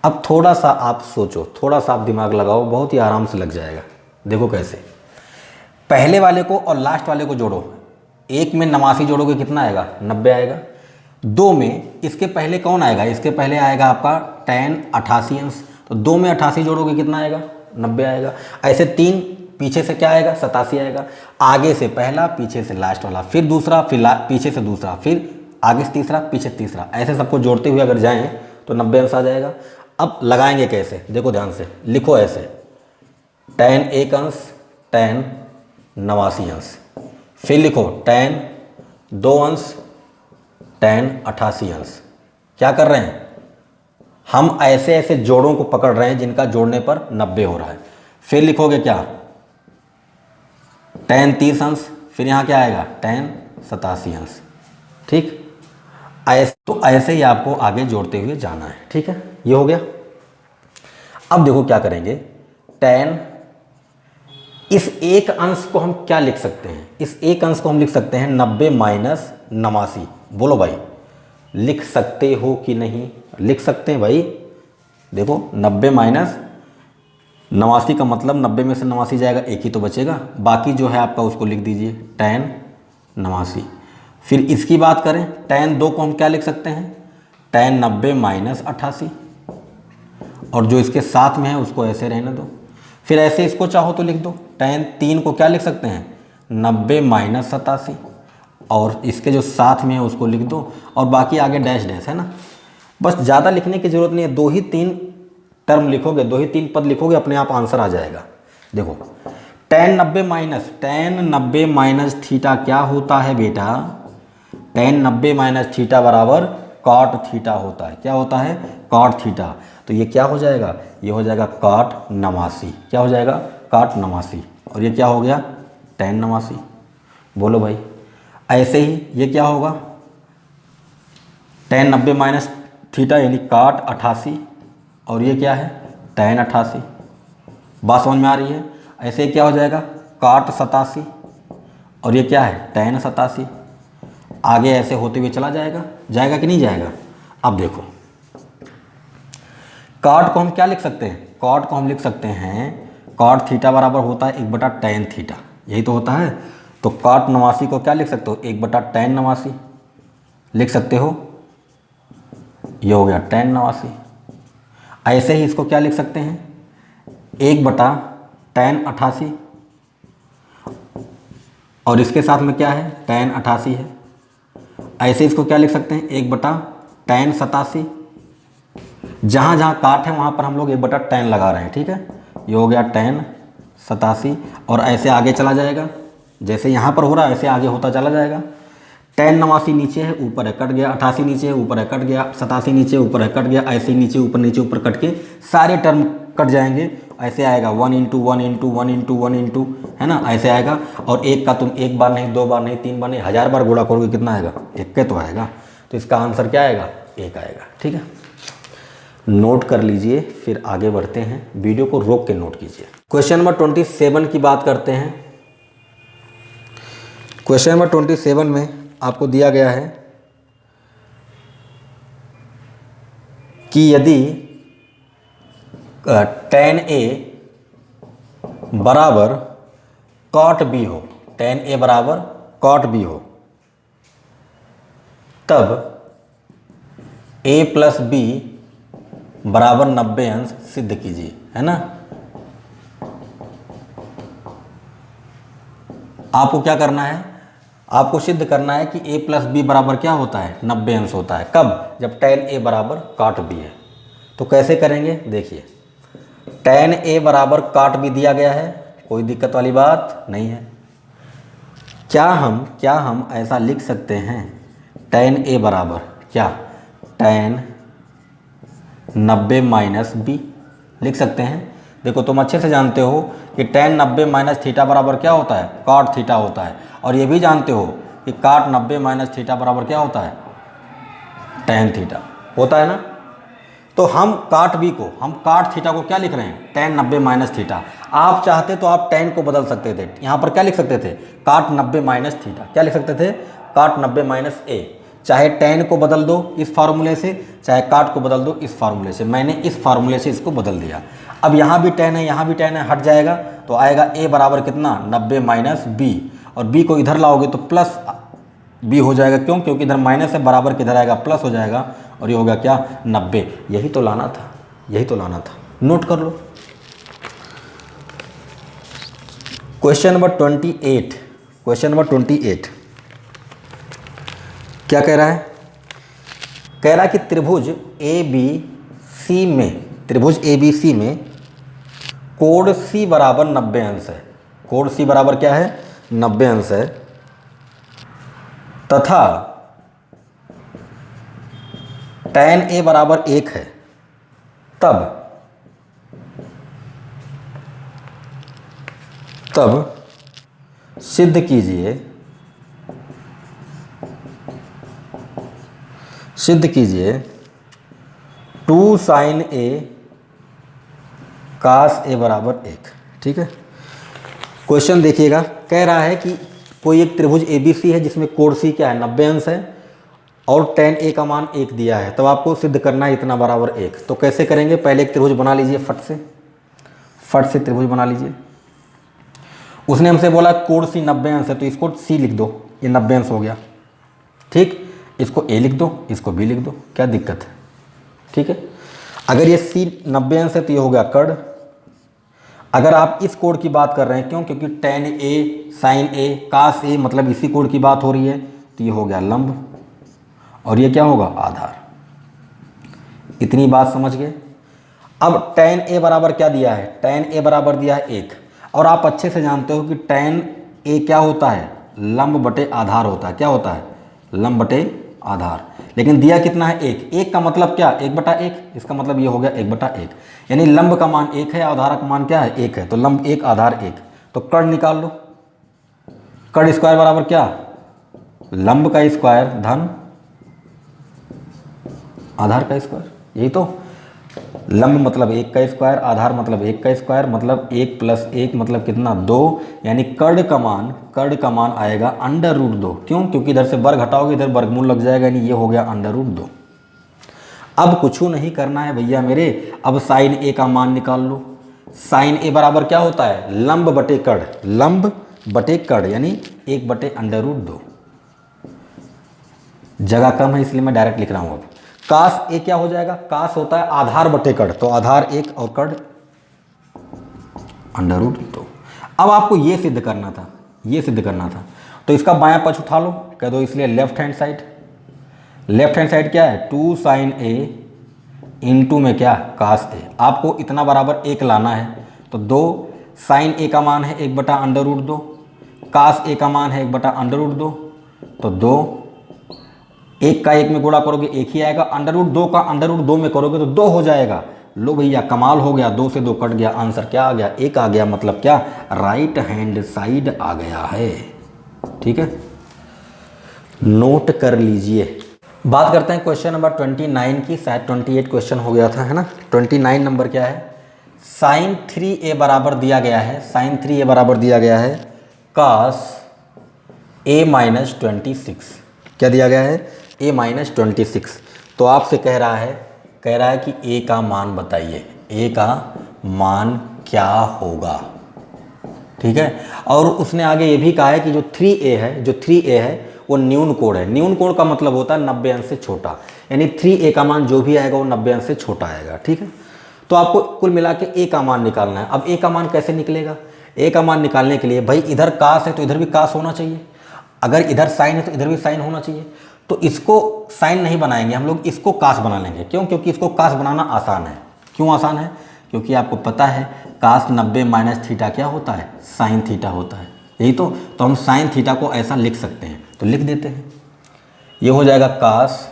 अब थोड़ा सा आप सोचो, थोड़ा सा आप दिमाग लगाओ, बहुत ही आराम से लग जाएगा। देखो कैसे, पहले वाले को और लास्ट वाले को जोड़ो, 1 में 89 जोड़ोगे कितना आएगा, 90 आएगा। 2 में इसके पहले कौन आएगा, इसके पहले आएगा आपका tan 88 अंश, तो 2 में 88 जोड़ोगे कितना आएगा, 90 आएगा। ऐसे 3 पीछे से क्या आएगा, 87 आएगा। आगे से पहला, पीछे से लास्ट वाला, फिर दूसरा, फिर पीछे से दूसरा, फिर आगे से तीसरा, पीछे तीसरा, ऐसे सबको जोड़ते हुए अगर जाएं तो 90 अंश आ जाएगा। अब लगाएंगे कैसे, देखो ध्यान से, लिखो ऐसे, tan 1 अंश, tan 89 अंश, फिर लिखो tan 2 अंश, tan 88 अंश। क्या कर रहे हैं, हम ऐसे ऐसे जोड़ों को पकड़ रहे हैं जिनका जोड़ने पर 90 हो रहा है। फिर लिखोगे क्या, tan 30 अंश, फिर यहाँ क्या आएगा tan 87 अंश। ठीक, ऐसे तो ऐसे ही आपको आगे जोड़ते हुए जाना है। ठीक है, ये हो गया। अब देखो क्या करेंगे, tan, इस एक अंश को हम क्या लिख सकते हैं, इस एक अंश को हम लिख सकते हैं 90 माइनस 89। बोलो भाई, लिख सकते हो कि नहीं? लिख सकते हैं भाई। देखो 90 माइनस 89 का मतलब 90 में से 89 जाएगा, एक ही तो बचेगा, बाकी जो है आपका उसको लिख दीजिए tan 89। फिर इसकी बात करें, tan 2 को हम क्या लिख सकते हैं, tan 90 माइनस 88, और जो इसके साथ में है उसको ऐसे रहने दो। फिर ऐसे इसको चाहो तो लिख दो, tan 3 को क्या लिख सकते हैं 90 माइनस 87, और इसके जो साथ में है उसको लिख दो, और बाकी आगे डैश डैश है ना। बस ज़्यादा लिखने की ज़रूरत नहीं है, 2 ही 3 टर्म लिखोगे, 2 ही 3 पद लिखोगे, अपने आप आंसर आ जाएगा। देखो tan 90 माइनस थीटा क्या होता है बेटा, tan 90 माइनस थीटा बराबर cot थीटा होता है। क्या होता है, cot थीटा। तो ये क्या हो जाएगा, ये हो जाएगा cot 89। क्या हो जाएगा, cot 89, और ये क्या हो गया tan 89। बोलो भाई, ऐसे ही ये क्या होगा, tan 90 माइनस थीटा यानी cot 88, और ये क्या है tan 88। बात समझ में आ रही है? ऐसे क्या हो जाएगा cot 87, और ये क्या है tan 87। आगे ऐसे होते हुए चला जाएगा, जाएगा कि नहीं जाएगा? अब देखो cot को हम क्या लिख सकते हैं, cot को हम लिख सकते हैं cot थीटा बराबर होता है 1/tan थीटा, यही तो होता है। तो cot 89 को क्या लिख सकते हो, 1/tan 89 लिख सकते हो, ये हो गया tan 89। ऐसे ही इसको क्या लिख सकते हैं, 1/tan 88, और इसके साथ में क्या है tan 88 है। ऐसे इसको क्या लिख सकते हैं, 1/tan 87। जहाँ जहाँ काट है वहाँ पर हम लोग 1/tan लगा रहे हैं। ठीक है, ये हो गया tan 87, और ऐसे आगे चला जाएगा, जैसे यहाँ पर हो रहा है ऐसे आगे होता चला जाएगा। tan 89 नीचे है ऊपर है कट गया, 88 नीचे है ऊपर है कट गया, 87 नीचे ऊपर है कट गया, ऐसे नीचे ऊपर कट के सारे टर्म कट जाएंगे। ऐसे आएगा 1 इंटू 1 इंटू 1 इंटू 1 इंटू, है ना, ऐसे आएगा। और एक का तुम एक बार नहीं, 2 बार नहीं, 3 बार नहीं, 1000 बार गुणा करोगे कितना आएगा, 1 के तो आएगा। तो इसका आंसर क्या आएगा, 1 आएगा। ठीक है, नोट कर लीजिए, फिर आगे बढ़ते हैं। वीडियो को रोक के नोट कीजिए। क्वेश्चन नंबर 27 की बात करते हैं। क्वेश्चन नंबर 27 में आपको दिया गया है कि यदि tan A बराबर cot B हो, tan A बराबर cot B हो, तब A प्लस B बराबर 90 अंश सिद्ध कीजिए, है ना। आपको क्या करना है, आपको सिद्ध करना है कि A प्लस B बराबर क्या होता है 90 अंश होता है। कब, जब tan A बराबर cot B है। तो कैसे करेंगे, देखिए tan A बराबर cot B दिया गया है, कोई दिक्कत वाली बात नहीं है। क्या हम ऐसा लिख सकते हैं, tan A बराबर क्या, tan 90 माइनस B लिख सकते हैं। देखो तुम अच्छे से जानते हो कि tan 90 माइनस थीटा बराबर क्या होता है, cot थीटा होता है, और ये भी जानते हो कि cot 90 माइनस थीटा बराबर क्या होता है, tan थीटा होता है ना। तो हम cot B को, हम cot थीटा को क्या लिख रहे हैं, tan 90 माइनस थीटा। आप चाहते तो आप tan को बदल सकते थे, यहाँ पर क्या लिख सकते थे, cot 90 माइनस थीटा। क्या लिख सकते थे, cot 90 माइनस A। चाहे tan को बदल दो इस फार्मूले से, चाहे cot को बदल दो इस फार्मूले से। मैंने इस फार्मूले से इसको बदल दिया। अब यहाँ भी tan है, यहाँ भी tan है, हट जाएगा तो आएगा A बराबर कितना 90 माइनस B, और B को इधर लाओगे तो प्लस B हो जाएगा। क्यों, क्योंकि इधर माइनस है, बराबर किधर आएगा प्लस हो जाएगा, और ये होगा क्या 90। यही तो लाना था, यही तो लाना था, नोट कर लो। क्वेश्चन नंबर 28, क्वेश्चन नंबर 28 क्या कह रहा है, कह रहा है कि त्रिभुज ABC में, त्रिभुज ABC में कोण C बराबर 90 अंश है। कोण C बराबर क्या है 90 अंश है, तथा tan A बराबर 1 है। तब सिद्ध कीजिए टू साइन ए कास ए बराबर 1। ठीक है, क्वेश्चन देखिएगा, कह रहा है कि कोई एक त्रिभुज ABC है जिसमें कोण C क्या है 90 अंश है और tan A का मान 1 दिया है, तब आपको सिद्ध करना है इतना बराबर 1। तो कैसे करेंगे, पहले एक त्रिभुज बना लीजिए, फट से त्रिभुज बना लीजिए। उसने हमसे बोला कोण C 90 अंश है, तो इसको C लिख दो, ये 90 अंश हो गया। ठीक, इसको A लिख दो, इसको B लिख दो, क्या दिक्कत है। ठीक है, अगर ये C 90 अंश है तो ये हो गया कर्ण। अगर आप इस कोण की बात कर रहे हैं, क्यों, क्योंकि tan A sin A cos A मतलब इसी कोण की बात हो रही है, तो ये हो गया लंब और ये क्या होगा आधार। इतनी बात समझ गए। अब tan A बराबर क्या दिया है, tan A बराबर दिया है 1, और आप अच्छे से जानते हो कि tan A क्या होता है, लंब बटे आधार होता है। क्या होता है, लंब बटे आधार। लेकिन दिया कितना है 1, 1 का मतलब क्या 1/1, इसका मतलब ये हो गया 1/1, यानी लंब का मान 1 है, आधार का मान क्या है 1 है, तो लंब 1 आधार 1। तो कर्ण निकाल लो, कर्ण स्क्वायर बराबर क्या, लंब का स्क्वायर धन आधार का स्क्वायर। यही तो, लंब मतलब 1 का स्क्वायर, आधार मतलब 1 का स्क्वायर, मतलब 1 + 1 मतलब कितना 2, यानी कर्ण का मान आएगा √2। क्यों, क्योंकि इधर से वर्ग हटाओगे इधर वर्गमूल लग जाएगा, यानी ये हो गया √2। अब कुछ नहीं करना है भैया मेरे, अब साइन A का मान निकाल लो। साइन A बराबर क्या होता है, लंब बटे कर्ण, यानी 1/√2। जगह कम है इसलिए मैं डायरेक्ट लिख रहा हूँ। अब कास A क्या हो जाएगा, कास होता है आधार बटे कर्ण, तो आधार 1 और कर्ण √2। अब आपको ये सिद्ध करना था, तो इसका बायां पक्ष उठा लो, कह दो इसलिए लेफ्ट हैंड साइड क्या है 2 sin A इंटू में क्या कास A। आपको इतना बराबर 1 लाना है, तो 2 sin A का मान है 1/√2, कास A का मान है 1/√2, तो 2 1 का 1 में गुणा करोगे 1 ही आएगा, √2 का √2 में करोगे तो 2 हो जाएगा। लो भैया कमाल हो गया, 2 से 2 कट गया, आंसर क्या आ गया 1 आ गया, मतलब क्या राइट हैंड साइड आ गया है। ठीक है, नोट कर लीजिए। बात करते हैं क्वेश्चन नंबर 29 की, शायद 28 क्वेश्चन हो गया था, है ना। 29 नंबर क्या है, sin 3A बराबर दिया गया है cos A - 26। क्या दिया गया है, A - 26। तो आपसे कह रहा है कि A का मान बताइए, A का मान क्या होगा। ठीक है, और उसने आगे ये भी कहा है कि जो 3A है वो न्यून कोण है। न्यून कोण का मतलब होता है 90 अंश से छोटा, यानी 3A का मान जो भी आएगा वो 90 अंश से छोटा आएगा। ठीक है, तो आपको कुल मिला के A का मान निकालना है। अब A का मान कैसे निकलेगा, A का मान निकालने के लिए भाई इधर कास है तो इधर भी कास होना चाहिए, अगर इधर साइन है तो इधर भी साइन होना चाहिए। तो इसको साइन नहीं बनाएंगे हम लोग, इसको कास बना लेंगे। क्यों, क्योंकि इसको कास बनाना आसान है। क्यों आसान है, क्योंकि आपको पता है कास 90 - थीटा क्या होता है, साइन थीटा होता है। यही तो हम साइन थीटा को ऐसा लिख सकते हैं, तो लिख देते हैं। ये हो जाएगा कास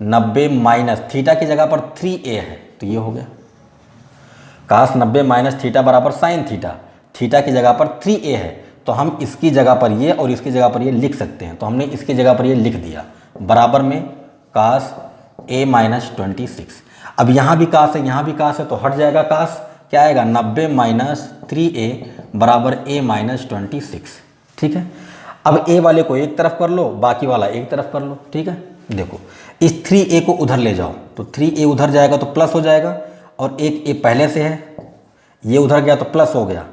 90 - थीटा की जगह पर 3A है, तो ये हो गया कास 90 - थीटा बराबर साइन थीटा की जगह पर 3A है, तो हम इसकी जगह पर ये और इसकी जगह पर ये लिख सकते हैं। तो हमने इसकी जगह पर ये लिख दिया, बराबर में कास A - 26। अब यहाँ भी कास है, यहाँ भी कास है, तो हट जाएगा कास, क्या आएगा 90 - 3A बराबर A - 26। ठीक है, अब A वाले को एक तरफ कर लो, बाकी वाला एक तरफ कर लो। ठीक है, देखो इस 3A को उधर ले जाओ, तो 3A उधर जाएगा तो प्लस हो जाएगा, और एक A पहले से है, ये उधर गया तो प्लस हो गया,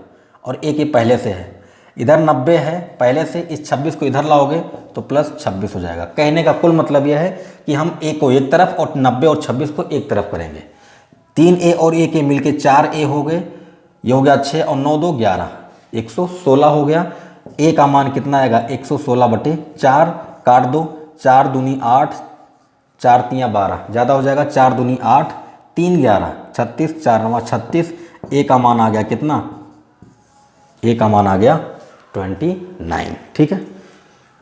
और एक A पहले से है, इधर 90 है पहले से, इस 26 को इधर लाओगे तो प्लस 26 हो जाएगा। कहने का कुल मतलब यह है कि हम A को एक तरफ और 90 और 26 को एक तरफ करेंगे। 3A और A के मिलके 4A हो गए, ये हो गया 6 और 9 2 11, 116 हो गया। A का मान कितना आएगा 116/4, काट दो, 4 दूनी 8, 4 तियाँ 12, ज़्यादा हो जाएगा, 4 दूनी 8, 3 11 36, 4 9 36। A का मान आ गया कितना, A का मान आ गया 29। ठीक है,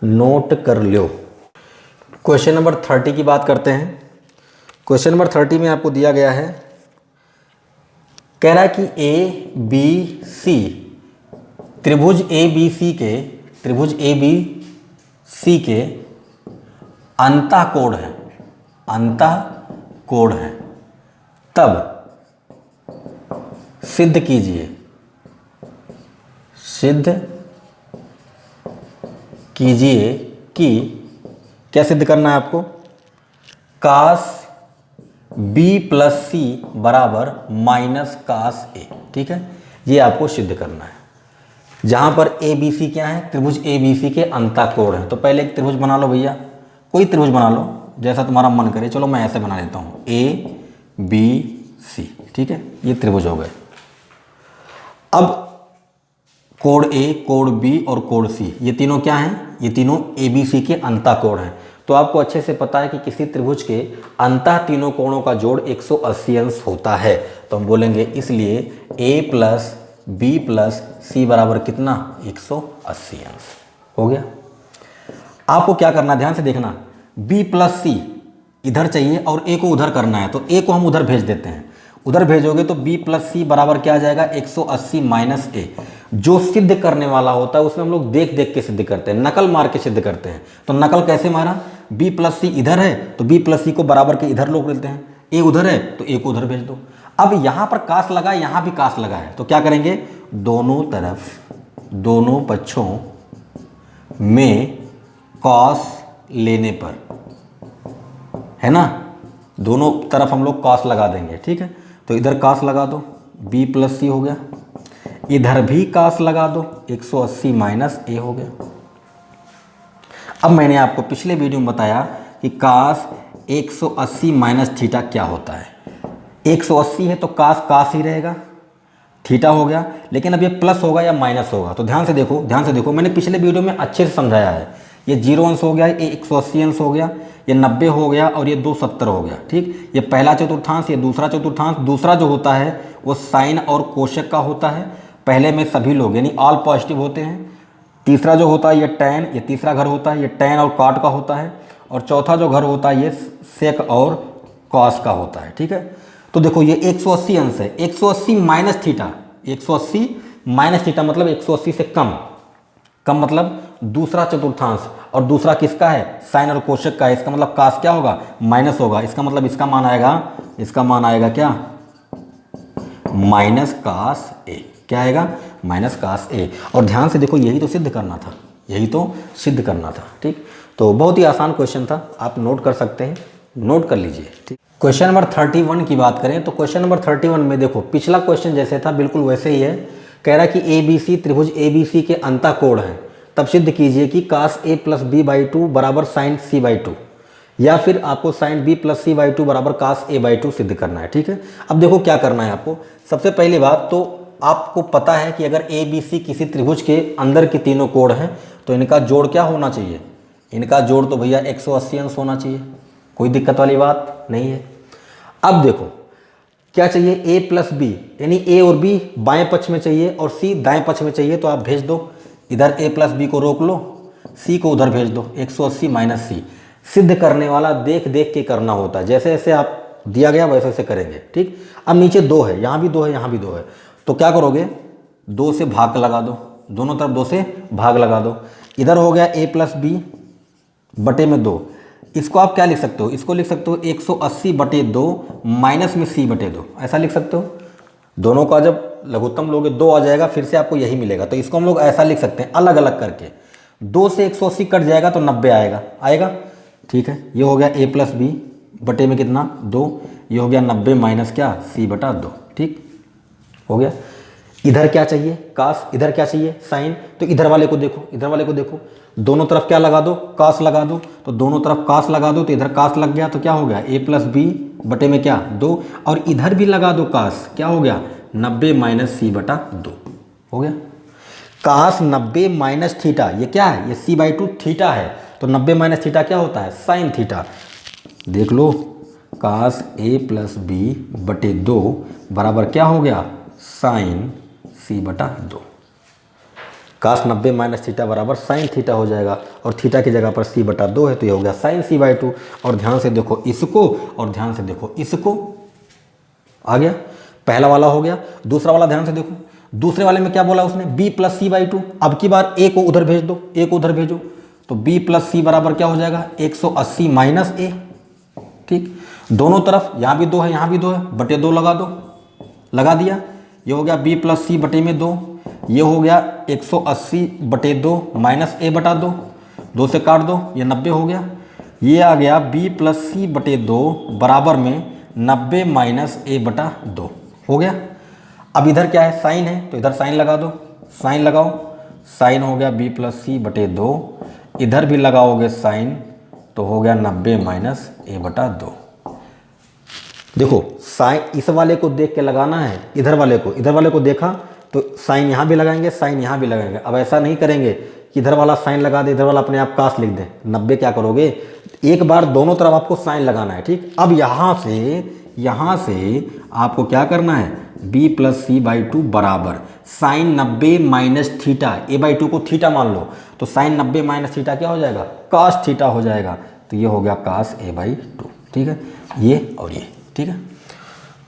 नोट कर लो। क्वेश्चन नंबर 30 की बात करते हैं। क्वेश्चन नंबर 30 में आपको दिया गया है कह रहा है कि ए बी सी त्रिभुज ए बी सी के अंतः कोण है, तब सिद्ध कीजिए कि क्या सिद्ध करना है आपको, कास बी प्लस सी बराबर माइनस कास ए। ठीक है, ये आपको सिद्ध करना है। जहां पर ए बी सी क्या है, त्रिभुज ए बी सी के अंतः कोण है। तो पहले एक त्रिभुज बना लो भैया, कोई त्रिभुज बना लो जैसा तुम्हारा मन करे। चलो मैं ऐसे बना लेता हूं, ए बी सी। ठीक है, ये त्रिभुज हो गए। अब कोण ए, कोण बी और कोण सी, ये तीनों क्या हैं, ये तीनों ए बी सी के अंतः कोण हैं। तो आपको अच्छे से पता है कि किसी त्रिभुज के अंतः तीनों कोणों का जोड़ 180 अंश होता है। तो हम बोलेंगे इसलिए a प्लस बी प्लस सी बराबर कितना, 180 अंश हो गया। आपको क्या करना, ध्यान से देखना, b प्लस सी इधर चाहिए और a को उधर करना है। तो a को हम उधर भेज देते हैं, उधर भेजोगे तो b प्लस सी बराबर क्या आ जाएगा, 180 माइनस a। जो सिद्ध करने वाला होता है उसमें हम लोग देख देख के सिद्ध करते हैं, नकल मार के सिद्ध करते हैं। तो नकल कैसे मारा, b प्लस सी इधर है तो b प्लस सी को बराबर के इधर लोग लेते हैं, a उधर है तो a को उधर भेज दो। अब यहाँ पर कास लगा, यहाँ भी कास लगा है, तो क्या करेंगे, दोनों तरफ, दोनों पक्षों में कॉस लेने पर, है ना, दोनों तरफ हम लोग कॉस लगा देंगे। ठीक है, तो इधर कॉस लगा दो, b प्लस सी हो गया, इधर भी कॉस लगा दो, 180 माइनस a हो गया। अब मैंने आपको पिछले वीडियो में बताया कि कास 180 माइनस थीटा क्या होता है। 180 है तो कास ही रहेगा, थीटा हो गया। लेकिन अब ये प्लस होगा या माइनस होगा, तो ध्यान से देखो, मैंने पिछले वीडियो में अच्छे से समझाया है। ये 0 अंश हो गया, ये 180 अंश हो गया, ये 90 हो गया और ये 270 हो गया। ठीक, ये पहला चतुर्थांश, ये दूसरा चतुर्थांश। दूसरा जो होता है वो साइन और कोशक का होता है, पहले में सभी लोग यानी ऑल पॉजिटिव होते हैं। तीसरा जो होता है ये टैन, ये तीसरा घर होता है, ये टैन और कॉट का होता है। और चौथा जो घर होता है ये सेक और कॉस का होता है। ठीक है, तो देखो ये 180 अंश है, 180 माइनस थीटा, 180 माइनस थीटा मतलब 180 से कम मतलब दूसरा चतुर्थांश। और दूसरा किसका है, साइन और कोशक का है। इसका मतलब कास क्या होगा, माइनस होगा। इसका मतलब इसका मान आएगा क्या, माइनस कास ए। क्या आएगा, माइनस कास ए। और ध्यान से देखो, यही तो सिद्ध करना था। ठीक, तो बहुत ही आसान क्वेश्चन था, आप नोट कर सकते हैं, नोट कर लीजिए। ठीक, क्वेश्चन नंबर 31 की बात करें तो क्वेश्चन नंबर 31 में देखो, पिछला क्वेश्चन जैसे था बिल्कुल वैसे ही है। कह रहा है कि ए बी सी त्रिभुज ए बी सी के अंतः कोण है, तब सिद्ध कीजिए कि cos A plus B by 2 बराबर साइन सी बाई 2, या फिर आपको sine B plus C by 2 बराबर कास ए बाई 2 सिद्ध करना है। ठीक है, अब देखो क्या करना है आपको। सबसे पहली बात तो आपको पता है कि अगर ए बी सी किसी त्रिभुज के अंदर के तीनों कोण हैं तो इनका जोड़ क्या होना चाहिए, इनका जोड़ तो भैया 180 अंश होना चाहिए, कोई दिक्कत वाली बात नहीं है। अब देखो क्या चाहिए, a प्लस बी यानी a और b बाएं पक्ष में चाहिए और c दाएं पक्ष में चाहिए। तो आप भेज दो, इधर a प्लस बी को रोक लो, c को उधर भेज दो, 180 माइनस सी। सिद्ध करने वाला देख देख के करना होता है, जैसे जैसे आप दिया गया वैसे वैसे करेंगे। ठीक, अब नीचे 2 है, यहाँ भी 2 है, यहाँ भी 2 है, तो क्या करोगे, 2 से भाग लगा दो, दोनों तरफ 2 से भाग लगा दो। इधर हो गया a प्लस बी बटे में 2, इसको आप क्या लिख सकते हो, इसको लिख सकते हो 180 बटे 2 माइनस में c बटे 2, ऐसा लिख सकते हो। दोनों का जब लघुत्तम लोगे 2 आ जाएगा, फिर से आपको यही मिलेगा। तो इसको हम लोग ऐसा लिख सकते हैं अलग अलग करके, 2 से 180 कट जाएगा तो 90 आएगा। ठीक है, ये हो गया a प्लस बी बटे में कितना 2, ये हो गया 90 माइनस क्या c बटा 2। ठीक हो गया। इधर क्या चाहिए, कास, इधर क्या चाहिए, साइन। तो इधर वाले को देखो, दोनों तरफ क्या लगा दो, कास लगा दो। तो दोनों तरफ कास लगा दो, तो इधर कास लग गया, तो क्या हो गया a प्लस बी बटे में क्या 2, और इधर भी लगा दो कास, क्या हो गया 90 माइनस सी बटा 2 हो गया। कास 90 माइनस थीटा, ये क्या है, ये c बाई 2 थीटा है, तो 90 माइनस थीटा क्या होता है, साइन थीटा। देख लो, कास a प्लस बी बटे 2 बराबर क्या हो गया, साइन c बटा 2। कास 90 माइनस थीटा बराबर साइन थीटा हो जाएगा, और थीटा की जगह पर c बटा 2 है, तो ये हो गया साइन c बाई 2। और ध्यान से देखो इसको, और ध्यान से देखो इसको, आ गया। पहला वाला हो गया। दूसरा वाला ध्यान से देखो, दूसरे वाले में क्या बोला उसने, b plus C by two. अब की बार a को उधर भेज दो, a को उधर भेजो, तो b प्लस सी बराबर क्या हो जाएगा 180 माइनस a। ठीक, दोनों तरफ यहाँ भी 2 है यहाँ भी 2 है, बटे 2 लगा दो, लगा दिया। ये हो गया b प्लस सी बटे में 2, ये हो गया 180 बटे 2 माइनस a बटा 2, 2 से काट दो, ये 90 हो गया। ये आ गया b प्लस सी बटे 2 बराबर में 90 माइनस a बटा 2 हो गया। अब इधर क्या है, साइन है, तो इधर साइन लगा दो, साइन लगाओ, साइन हो गया b प्लस सी बटे 2, इधर भी लगाओगे साइन, तो हो गया 90 माइनस a बटा 2। देखो साइन इस वाले को देख के लगाना है, इधर वाले को देखा तो साइन यहाँ भी लगाएंगे, साइन यहाँ भी लगाएंगे। अब ऐसा नहीं करेंगे कि इधर वाला साइन लगा दे, इधर वाला अपने आप काश लिख दे। 90 क्या करोगे, एक बार दोनों तरफ आपको साइन लगाना है। ठीक, अब यहाँ से आपको क्या करना है, b plus C by two बराबर sine 90 minus theta, a by two को थीटा मान लो, तो साइन 90 माइनस थीटा क्या हो जाएगा, काश थीटा हो जाएगा। तो ये हो गया काश a बाई टू। ठीक है, ये और ये। ठीक है,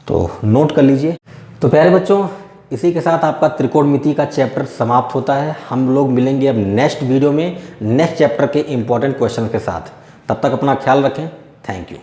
तो नोट कर लीजिए। तो प्यारे बच्चों, इसी के साथ आपका त्रिकोणमिति का चैप्टर समाप्त होता है। हम लोग मिलेंगे अब नेक्स्ट वीडियो में नेक्स्ट चैप्टर के इंपॉर्टेंट क्वेश्चन के साथ। तब तक अपना ख्याल रखें। Thank you.